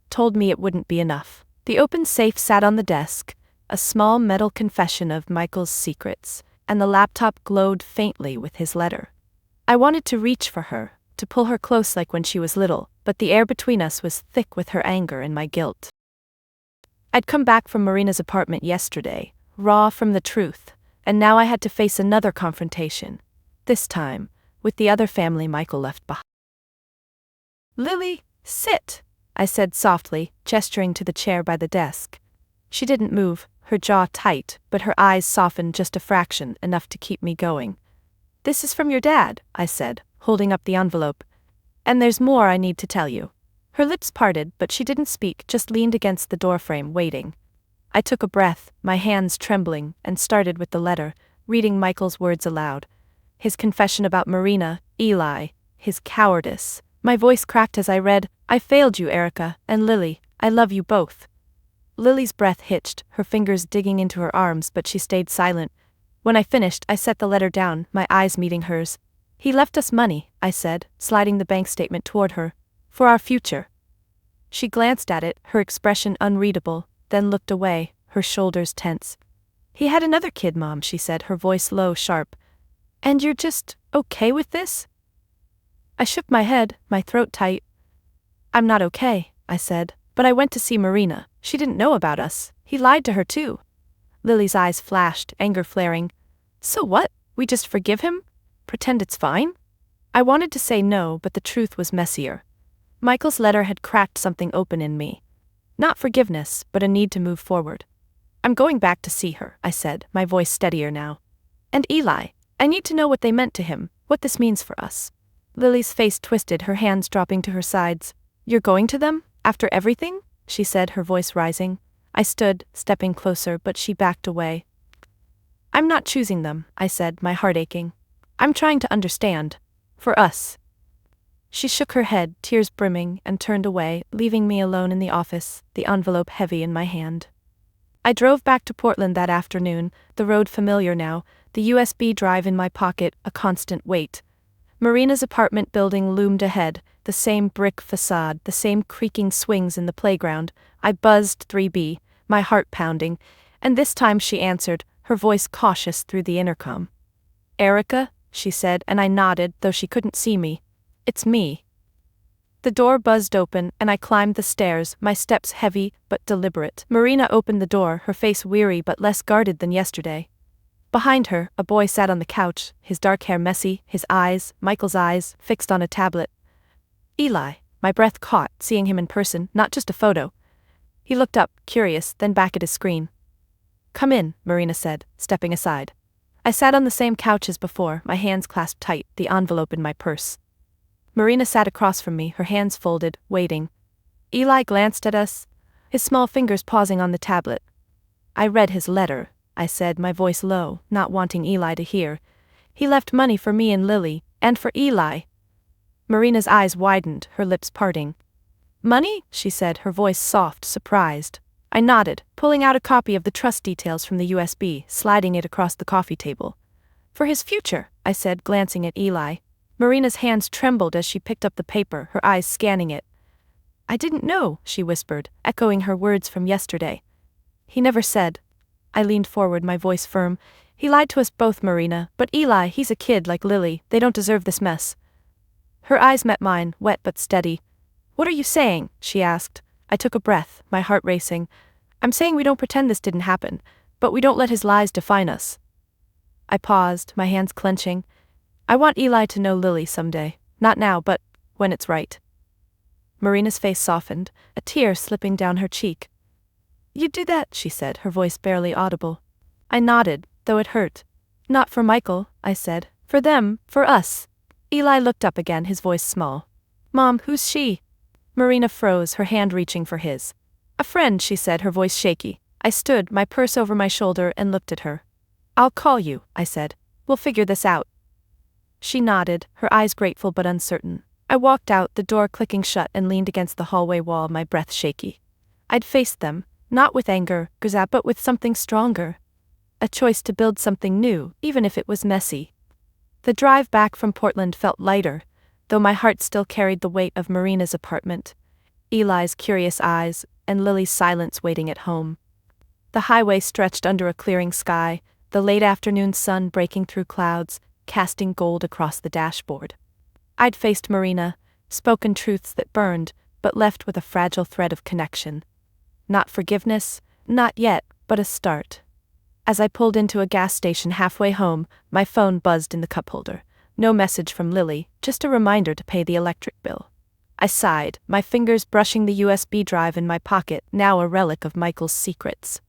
told me it wouldn't be enough. The open safe sat on the desk, a small metal confession of Michael's secrets, and the laptop glowed faintly with his letter. I wanted to reach for her, to pull her close like when she was little, but the air between us was thick with her anger and my guilt. I'd come back from Marina's apartment yesterday, raw from the truth, and now I had to face another confrontation, this time, with the other family Michael left behind. Lily, sit, I said softly, gesturing to the chair by the desk. She didn't move, her jaw tight, but her eyes softened just a fraction, enough to keep me going. This is from your dad, I said, holding up the envelope. And there's more I need to tell you. Her lips parted, but she didn't speak, just leaned against the doorframe, waiting. I took a breath, my hands trembling, and started with the letter, reading Michael's words aloud. His confession about Marina, Eli, his cowardice. My voice cracked as I read, I failed you, Erica, and Lily, I love you both. Lily's breath hitched, her fingers digging into her arms, but she stayed silent. When I finished, I set the letter down, my eyes meeting hers. He left us money, I said, sliding the bank statement toward her. For our future. She glanced at it, her expression unreadable, then looked away, her shoulders tense. He had another kid, Mom, she said, her voice low, sharp. And you're just okay with this? I shook my head, my throat tight. I'm not okay, I said, but I went to see Marina. She didn't know about us. He lied to her too. Lily's eyes flashed, anger flaring. So what? We just forgive him? Pretend it's fine? I wanted to say no, but the truth was messier. Michael's letter had cracked something open in me. Not forgiveness, but a need to move forward. I'm going back to see her, I said, my voice steadier now. And Eli, I need to know what they meant to him, what this means for us. Lily's face twisted, her hands dropping to her sides. You're going to them? After everything? She said, her voice rising. I stood, stepping closer, but she backed away. I'm not choosing them, I said, my heart aching. I'm trying to understand. For us. She shook her head, tears brimming, and turned away, leaving me alone in the office, the envelope heavy in my hand. I drove back to Portland that afternoon, the road familiar now, the USB drive in my pocket, a constant weight. Marina's apartment building loomed ahead, the same brick facade, the same creaking swings in the playground. I buzzed 3B, my heart pounding, and this time she answered, her voice cautious through the intercom. "Erica," she said, and I nodded, though she couldn't see me. "It's me." The door buzzed open, and I climbed the stairs, my steps heavy but deliberate. Marina opened the door, her face weary but less guarded than yesterday. Behind her, a boy sat on the couch, his dark hair messy, his eyes, Michael's eyes, fixed on a tablet. Eli, my breath caught, seeing him in person, not just a photo. He looked up, curious, then back at his screen. "Come in," Marina said, stepping aside. I sat on the same couch as before, my hands clasped tight, the envelope in my purse. Marina sat across from me, her hands folded, waiting. Eli glanced at us, his small fingers pausing on the tablet. "I read his letter," I said, my voice low, not wanting Eli to hear. "He left money for me and Lily, and for Eli." Marina's eyes widened, her lips parting. "Money?" she said, her voice soft, surprised. I nodded, pulling out a copy of the trust details from the USB, sliding it across the coffee table. "For his future," I said, glancing at Eli. Marina's hands trembled as she picked up the paper, her eyes scanning it. "I didn't know," she whispered, echoing her words from yesterday. "He never said." I leaned forward, my voice firm. "He lied to us both, Marina, but Eli, he's a kid like Lily, they don't deserve this mess." Her eyes met mine, wet but steady. "What are you saying?" she asked. I took a breath, my heart racing. "I'm saying we don't pretend this didn't happen, but we don't let his lies define us." I paused, my hands clenching. "I want Eli to know Lily someday. Not now, but when it's right." Marina's face softened, a tear slipping down her cheek. "You'd do that," she said, her voice barely audible. I nodded, though it hurt. "Not for Michael," I said. "For them, for us." Eli looked up again, his voice small. "Mom, who's she?" Marina froze, her hand reaching for his. "A friend," she said, her voice shaky. I stood, my purse over my shoulder, and looked at her. "I'll call you," I said. "We'll figure this out." She nodded, her eyes grateful but uncertain. I walked out, the door clicking shut, and leaned against the hallway wall, my breath shaky. I'd faced them, not with anger, but with something stronger. A choice to build something new, even if it was messy. The drive back from Portland felt lighter, though my heart still carried the weight of Marina's apartment, Eli's curious eyes, and Lily's silence waiting at home. The highway stretched under a clearing sky, the late afternoon sun breaking through clouds, casting gold across the dashboard. I'd faced Marina, spoken truths that burned, but left with a fragile thread of connection. Not forgiveness, not yet, but a start. As I pulled into a gas station halfway home, my phone buzzed in the cup holder. No message from Lily, just a reminder to pay the electric bill. I sighed, my fingers brushing the USB drive in my pocket, now a relic of Michael's secrets.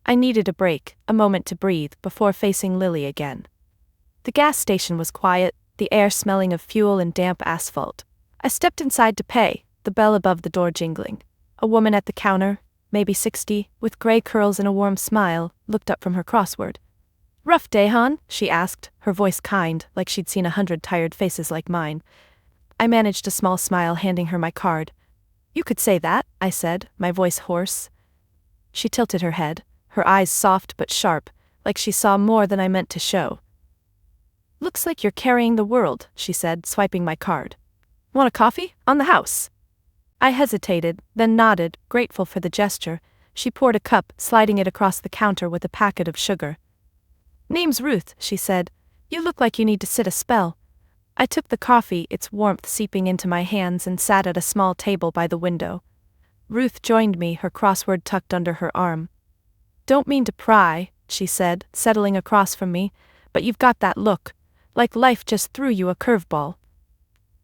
I needed a break, a moment to breathe, before facing Lily again. The gas station was quiet, the air smelling of fuel and damp asphalt. I stepped inside to pay, the bell above the door jingling. A woman at the counter, maybe 60, with gray curls and a warm smile, looked up from her crossword. "Rough day, hon?" she asked, her voice kind, like she'd seen 100 tired faces like mine. I managed a small smile, handing her my card. "You could say that," I said, my voice hoarse. She tilted her head, her eyes soft but sharp, like she saw more than I meant to show. "Looks like you're carrying the world," she said, swiping my card. "Want a coffee? On the house." I hesitated, then nodded, grateful for the gesture. She poured a cup, sliding it across the counter with a packet of sugar. "Name's Ruth," she said. "You look like you need to sit a spell." I took the coffee, its warmth seeping into my hands, and sat at a small table by the window. Ruth joined me, her crossword tucked under her arm. "Don't mean to pry," she said, settling across from me, "but you've got that look, like life just threw you a curveball."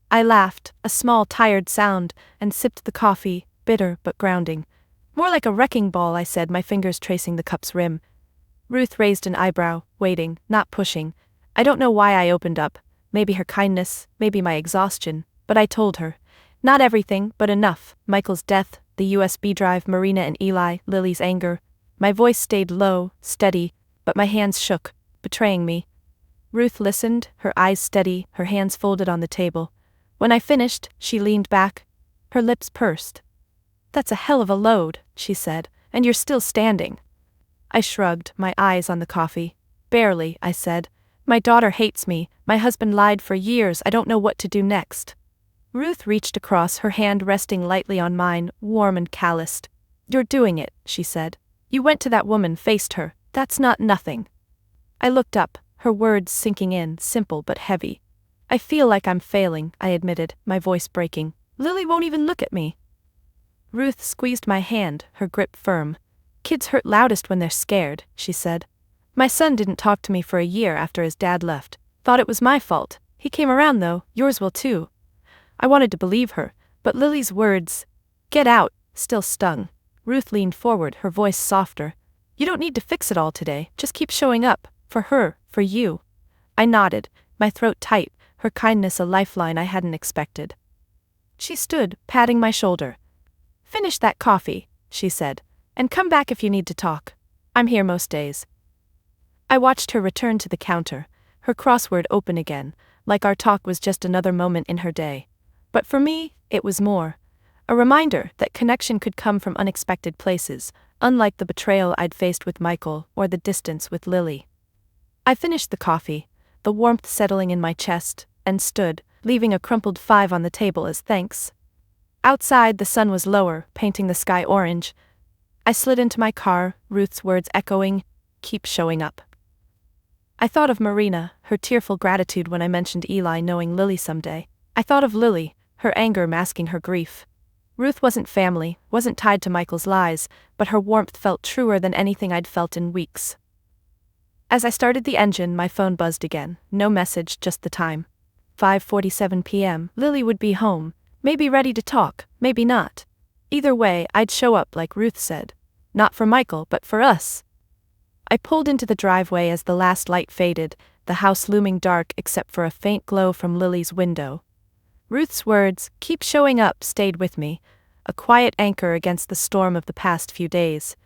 I laughed, a small tired sound, and sipped the coffee, bitter but grounding. "More like a wrecking ball," I said, my fingers tracing the cup's rim. Ruth raised an eyebrow, waiting, not pushing. I don't know why I opened up, maybe her kindness, maybe my exhaustion, but I told her. Not everything, but enough. Michael's death, the USB drive, Marina and Eli, Lily's anger. My voice stayed low, steady, but my hands shook, betraying me. Ruth listened, her eyes steady, her hands folded on the table. When I finished, she leaned back, her lips pursed. "That's a hell of a load," she said, "and you're still standing." I shrugged, my eyes on the coffee. "Barely," I said. "My daughter hates me, my husband lied for years, I don't know what to do next." Ruth reached across, her hand resting lightly on mine, warm and calloused. "You're doing it," she said. "You went to that woman, faced her, that's not nothing." I looked up, her words sinking in, simple but heavy. "I feel like I'm failing," I admitted, my voice breaking. "Lily won't even look at me." Ruth squeezed my hand, her grip firm. "Kids hurt loudest when they're scared," she said. "My son didn't talk to me for a year after his dad left. Thought it was my fault. He came around though, yours will too." I wanted to believe her, but Lily's words, "Get out," still stung. Ruth leaned forward, her voice softer. "You don't need to fix it all today, just keep showing up, for her, for you." I nodded, my throat tight, her kindness a lifeline I hadn't expected. She stood, patting my shoulder. "Finish that coffee," she said, "and come back if you need to talk. I'm here most days." I watched her return to the counter, her crossword open again, like our talk was just another moment in her day. But for me, it was more. A reminder that connection could come from unexpected places, unlike the betrayal I'd faced with Michael or the distance with Lily. I finished the coffee, the warmth settling in my chest, and stood, leaving a crumpled 5 on the table as thanks. Outside, the sun was lower, painting the sky orange. I slid into my car, Ruth's words echoing, "Keep showing up." I thought of Marina, her tearful gratitude when I mentioned Eli knowing Lily someday. I thought of Lily, her anger masking her grief. Ruth wasn't family, wasn't tied to Michael's lies, but her warmth felt truer than anything I'd felt in weeks. As I started the engine, my phone buzzed again. No message, just the time. 5:47 p.m. Lily would be home, maybe ready to talk, maybe not. Either way, I'd show up like Ruth said. Not for Michael, but for us. I pulled into the driveway as the last light faded, the house looming dark except for a faint glow from Lily's window. Ruth's words, "Keep showing up," stayed with me, a quiet anchor against the storm of the past few days.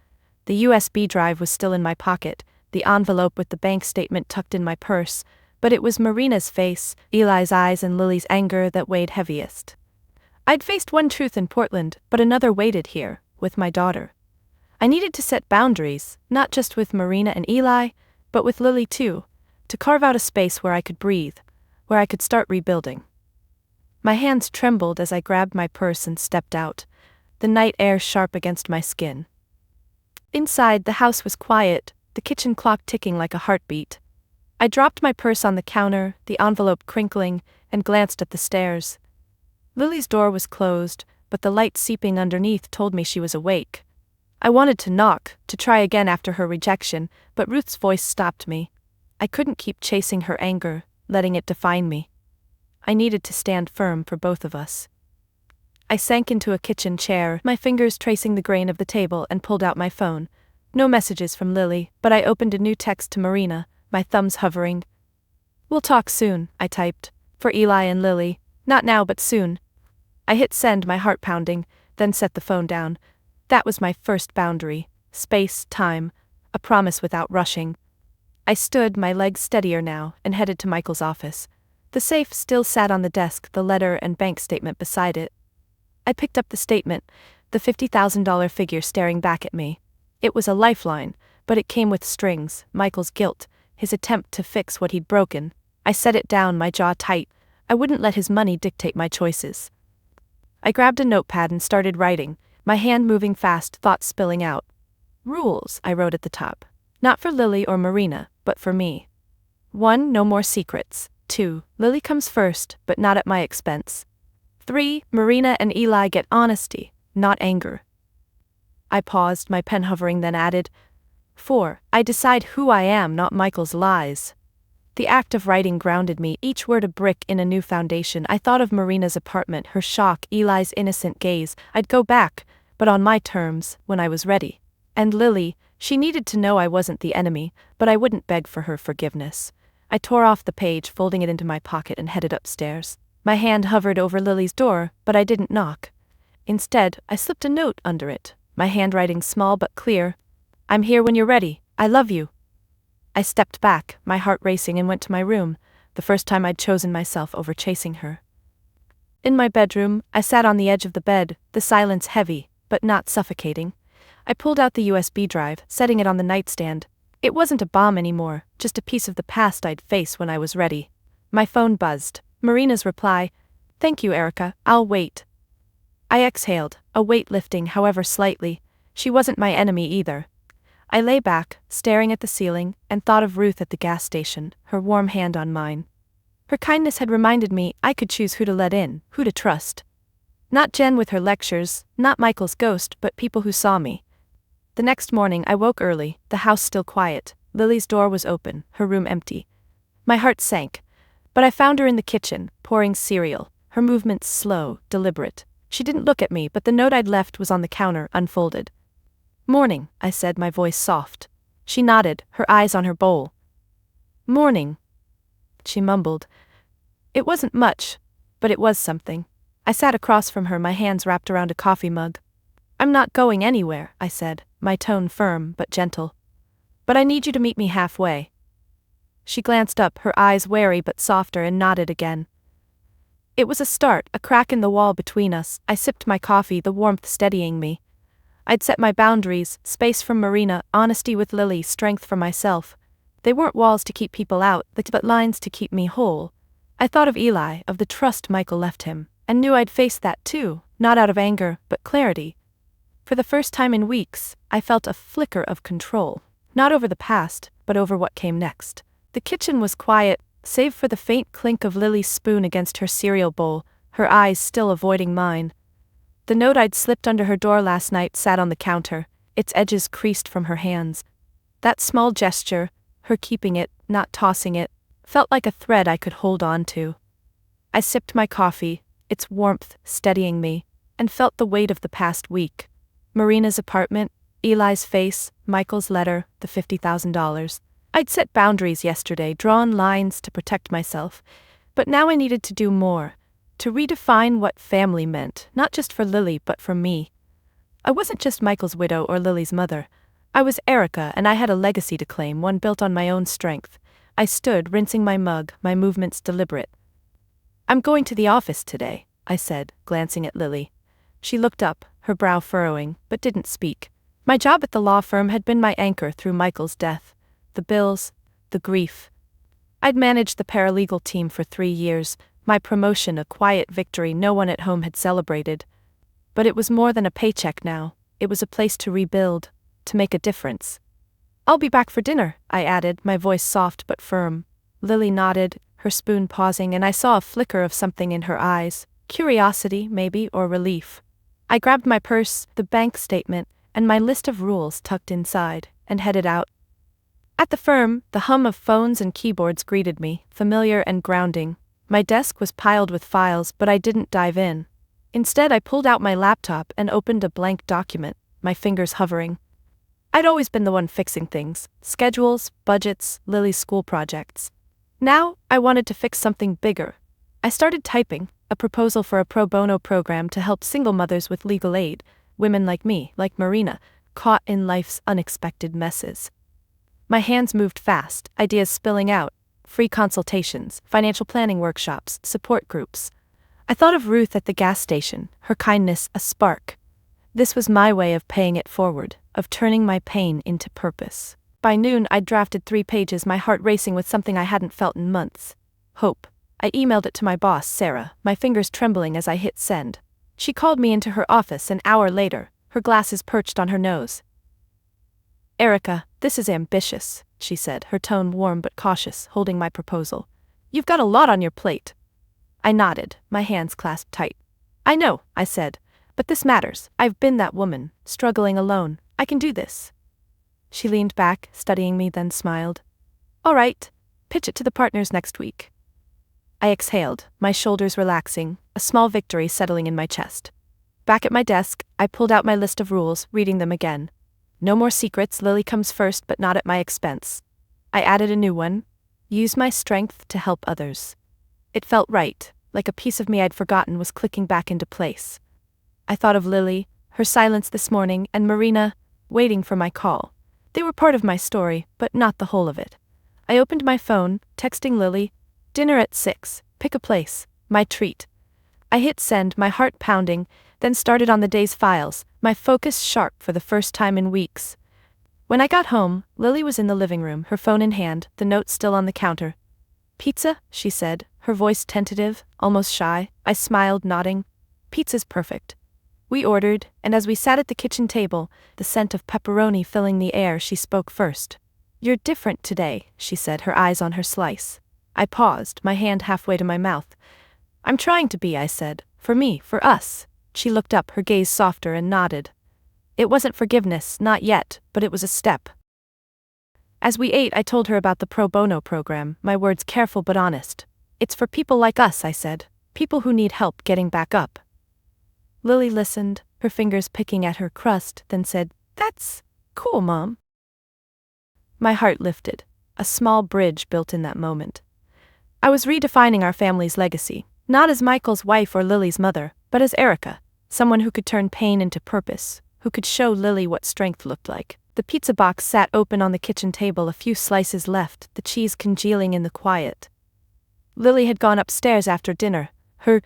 The USB drive was still in my pocket, the envelope with the bank statement tucked in my purse, but it was Marina's face, Eli's eyes and Lily's anger that weighed heaviest. I'd faced one truth in Portland, but another waited here, with my daughter. I needed to set boundaries, not just with Marina and Eli, but with Lily too, to carve out a space where I could breathe, where I could start rebuilding. My hands trembled as I grabbed my purse and stepped out, the night air sharp against my skin. Inside, the house was quiet, the kitchen clock ticking like a heartbeat. I dropped my purse on the counter, the envelope crinkling, and glanced at the stairs. Lily's door was closed, but the light seeping underneath told me she was awake. I wanted to knock, to try again after her rejection, but Ruth's voice stopped me. I couldn't keep chasing her anger, letting it define me. I needed to stand firm for both of us. I sank into a kitchen chair, my fingers tracing the grain of the table, and pulled out my phone. No messages from Lily, but I opened a new text to Marina, my thumbs hovering. "We'll talk soon," I typed. "For Eli and Lily. Not now but soon." I hit send, my heart pounding, then set the phone down. That was my first boundary. Space, time, a promise without rushing. I stood, my legs steadier now, and headed to Michael's office. The safe still sat on the desk, the letter and bank statement beside it. I picked up the statement, the $50,000 figure staring back at me. It was a lifeline, but it came with strings, Michael's guilt, his attempt to fix what he'd broken. I set it down, my jaw tight. I wouldn't let his money dictate my choices. I grabbed a notepad and started writing, my hand moving fast, thoughts spilling out. "Rules," I wrote at the top. "Not for Lily or Marina, but for me. 1. No more secrets. 2. Lily comes first, but not at my expense. 3. Marina and Eli get honesty, not anger." I paused, my pen hovering, then added, 4. I decide who I am, not Michael's lies. The act of writing grounded me, each word a brick in a new foundation. I thought of Marina's apartment, her shock, Eli's innocent gaze. I'd go back, but on my terms, when I was ready. And Lily, she needed to know I wasn't the enemy, but I wouldn't beg for her forgiveness. I tore off the page, folding it into my pocket, and headed upstairs. My hand hovered over Lily's door, but I didn't knock. Instead, I slipped a note under it, my handwriting small but clear. "I'm here when you're ready. I love you." I stepped back, my heart racing, and went to my room, the first time I'd chosen myself over chasing her. In my bedroom, I sat on the edge of the bed, the silence heavy, but not suffocating. I pulled out the USB drive, setting it on the nightstand. It wasn't a bomb anymore, just a piece of the past I'd face when I was ready. My phone buzzed. Marina's reply, "Thank you, Erica, I'll wait." I exhaled, a weight lifting however slightly. She wasn't my enemy either. I lay back, staring at the ceiling, and thought of Ruth at the gas station, her warm hand on mine. Her kindness had reminded me I could choose who to let in, who to trust. Not Jen with her lectures, not Michael's ghost, but people who saw me. The next morning I woke early, the house still quiet. Lily's door was open, her room empty. My heart sank. But I found her in the kitchen, pouring cereal, her movements slow, deliberate. She didn't look at me, but the note I'd left was on the counter, unfolded. "Morning," I said, my voice soft. She nodded, her eyes on her bowl. "Morning," she mumbled. It wasn't much, but it was something. I sat across from her, my hands wrapped around a coffee mug. "I'm not going anywhere," I said, my tone firm but gentle. "But I need you to meet me halfway." She glanced up, her eyes wary but softer, and nodded again. It was a start, a crack in the wall between us. I sipped my coffee, the warmth steadying me. I'd set my boundaries, space from Marina, honesty with Lily, strength for myself. They weren't walls to keep people out, but lines to keep me whole. I thought of Eli, of the trust Michael left him, and knew I'd face that too, not out of anger, but clarity. For the first time in weeks, I felt a flicker of control, not over the past, but over what came next. The kitchen was quiet, save for the faint clink of Lily's spoon against her cereal bowl, her eyes still avoiding mine. The note I'd slipped under her door last night sat on the counter, its edges creased from her hands. That small gesture, her keeping it, not tossing it, felt like a thread I could hold on to. I sipped my coffee, its warmth steadying me, and felt the weight of the past week. Marina's apartment, Eli's face, Michael's letter, the $50,000. I'd set boundaries yesterday, drawn lines to protect myself, but now I needed to do more, to redefine what family meant, not just for Lily but for me. I wasn't just Michael's widow or Lily's mother. I was Erica, and I had a legacy to claim, one built on my own strength. I stood, rinsing my mug, my movements deliberate. "I'm going to the office today," I said, glancing at Lily. She looked up, her brow furrowing, but didn't speak. My job at the law firm had been my anchor through Michael's death. The bills, the grief. I'd managed the paralegal team for 3 years, my promotion a quiet victory no one at home had celebrated. But it was more than a paycheck now, it was a place to rebuild, to make a difference. "I'll be back for dinner," I added, my voice soft but firm. Lily nodded, her spoon pausing, and I saw a flicker of something in her eyes, curiosity, maybe, or relief. I grabbed my purse, the bank statement, and my list of rules tucked inside, and headed out. At the firm, the hum of phones and keyboards greeted me, familiar and grounding. My desk was piled with files, but I didn't dive in. Instead, I pulled out my laptop and opened a blank document, my fingers hovering. I'd always been the one fixing things, schedules, budgets, Lily's school projects. Now, I wanted to fix something bigger. I started typing, a proposal for a pro bono program to help single mothers with legal aid, women like me, like Marina, caught in life's unexpected messes. My hands moved fast, ideas spilling out, free consultations, financial planning workshops, support groups. I thought of Ruth at the gas station, her kindness a spark. This was my way of paying it forward, of turning my pain into purpose. By noon, I'd drafted 3 pages, my heart racing with something I hadn't felt in months. Hope. I emailed it to my boss, Sarah, my fingers trembling as I hit send. She called me into her office an hour later, her glasses perched on her nose. "Erica, this is ambitious," she said, her tone warm but cautious, holding my proposal. "You've got a lot on your plate." I nodded, my hands clasped tight. "I know," I said, "but this matters. I've been that woman, struggling alone. I can do this." She leaned back, studying me, then smiled. "All right, pitch it to the partners next week." I exhaled, my shoulders relaxing, a small victory settling in my chest. Back at my desk, I pulled out my list of rules, reading them again. No more secrets, Lily comes first but not at my expense. I added a new one. Use my strength to help others. It felt right, like a piece of me I'd forgotten was clicking back into place. I thought of Lily, her silence this morning, and Marina, waiting for my call. They were part of my story, but not the whole of it. I opened my phone, texting Lily, "Dinner at 6, pick a place, my treat." I hit send, my heart pounding, then started on the day's files, my focus sharp for the first time in weeks. When I got home, Lily was in the living room, her phone in hand, the note still on the counter. "Pizza?" she said, her voice tentative, almost shy. I smiled, nodding. "Pizza's perfect." We ordered, and as we sat at the kitchen table, the scent of pepperoni filling the air, she spoke first. "You're different today," she said, her eyes on her slice. I paused, my hand halfway to my mouth. "I'm trying to be," I said. "For me, for us." She looked up, her gaze softer, and nodded. It wasn't forgiveness, not yet, but it was a step. As we ate, I told her about the pro bono program, my words careful but honest. "It's for people like us," I said. "People who need help getting back up." Lily listened, her fingers picking at her crust, then said, "That's cool, Mom." My heart lifted. A small bridge built in that moment. I was redefining our family's legacy, not as Michael's wife or Lily's mother, but as Erica, someone who could turn pain into purpose, who could show Lily what strength looked like. The pizza box sat open on the kitchen table, a few slices left, the cheese congealing in the quiet. Lily had gone upstairs after dinner, her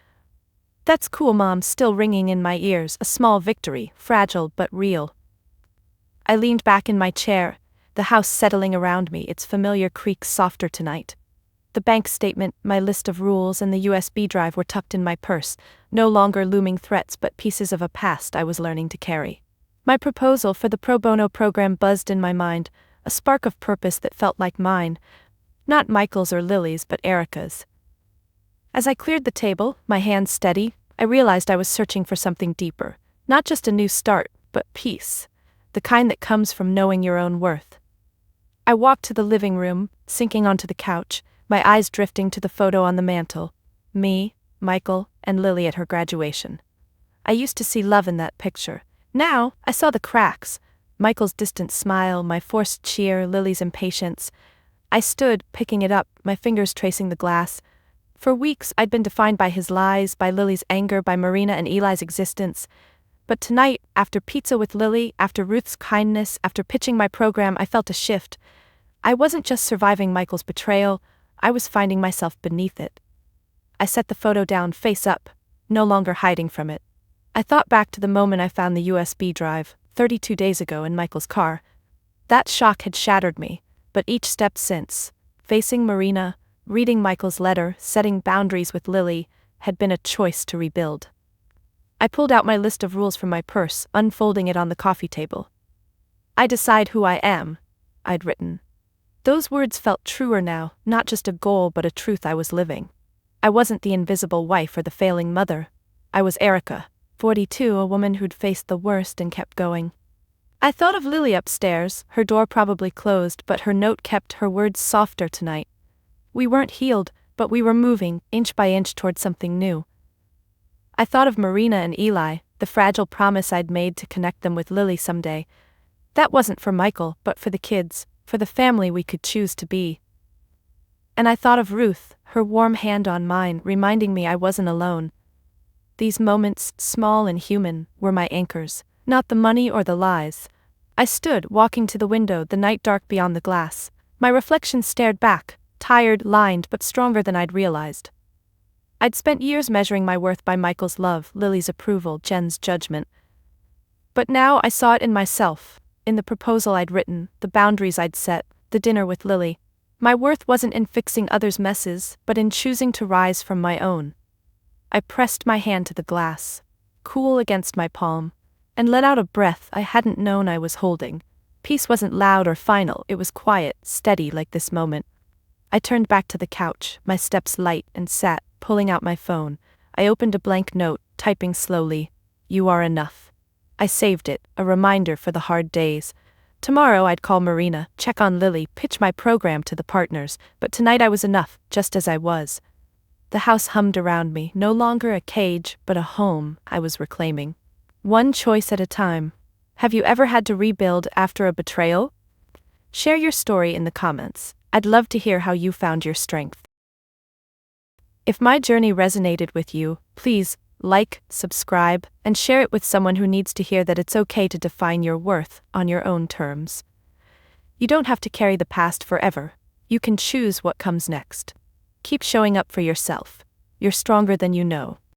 "That's cool, Mom" still ringing in my ears, a small victory, fragile but real. I leaned back in my chair, the house settling around me, its familiar creaks softer tonight. The bank statement, my list of rules, and the USB drive were tucked in my purse, no longer looming threats but pieces of a past I was learning to carry. My proposal for the pro bono program buzzed in my mind, a spark of purpose that felt like mine, not Michael's or Lily's but Erica's. As I cleared the table, my hands steady, I realized I was searching for something deeper, not just a new start, but peace, the kind that comes from knowing your own worth. I walked to the living room, sinking onto the couch, my eyes drifting to the photo on the mantel. Me, Michael, and Lily at her graduation. I used to see love in that picture. Now, I saw the cracks. Michael's distant smile, my forced cheer, Lily's impatience. I stood, picking it up, my fingers tracing the glass. For weeks, I'd been defined by his lies, by Lily's anger, by Marina and Eli's existence. But tonight, after pizza with Lily, after Ruth's kindness, after pitching my program, I felt a shift. I wasn't just surviving Michael's betrayal, I was finding myself beneath it. I set the photo down face up, no longer hiding from it. I thought back to the moment I found the USB drive, 32 days ago in Michael's car. That shock had shattered me, but each step since, facing Marina, reading Michael's letter, setting boundaries with Lily, had been a choice to rebuild. I pulled out my list of rules from my purse, unfolding it on the coffee table. "I decide who I am," I'd written. Those words felt truer now, not just a goal but a truth I was living. I wasn't the invisible wife or the failing mother. I was Erica, 42, a woman who'd faced the worst and kept going. I thought of Lily upstairs, her door probably closed, but her note kept her words softer tonight. We weren't healed, but we were moving, inch by inch, toward something new. I thought of Marina and Eli, the fragile promise I'd made to connect them with Lily someday. That wasn't for Michael, but for the kids, for the family we could choose to be. And I thought of Ruth, her warm hand on mine, reminding me I wasn't alone. These moments, small and human, were my anchors, not the money or the lies. I stood, walking to the window, the night dark beyond the glass. My reflection stared back, tired, lined, but stronger than I'd realized. I'd spent years measuring my worth by Michael's love, Lily's approval, Jen's judgment. But now I saw it in myself, in the proposal I'd written, the boundaries I'd set, the dinner with Lily. My worth wasn't in fixing others' messes, but in choosing to rise from my own. I pressed my hand to the glass, cool against my palm, and let out a breath I hadn't known I was holding. Peace wasn't loud or final, it was quiet, steady like this moment. I turned back to the couch, my steps light, and sat, pulling out my phone. I opened a blank note, typing slowly, "You are enough." I saved it, a reminder for the hard days. Tomorrow I'd call Marina, check on Lily, pitch my program to the partners, but tonight I was enough, just as I was. The house hummed around me, no longer a cage, but a home I was reclaiming. One choice at a time. Have you ever had to rebuild after a betrayal? Share your story in the comments. I'd love to hear how you found your strength. If my journey resonated with you, please like, subscribe, and share it with someone who needs to hear that it's okay to define your worth on your own terms. You don't have to carry the past forever. You can choose what comes next. Keep showing up for yourself. You're stronger than you know.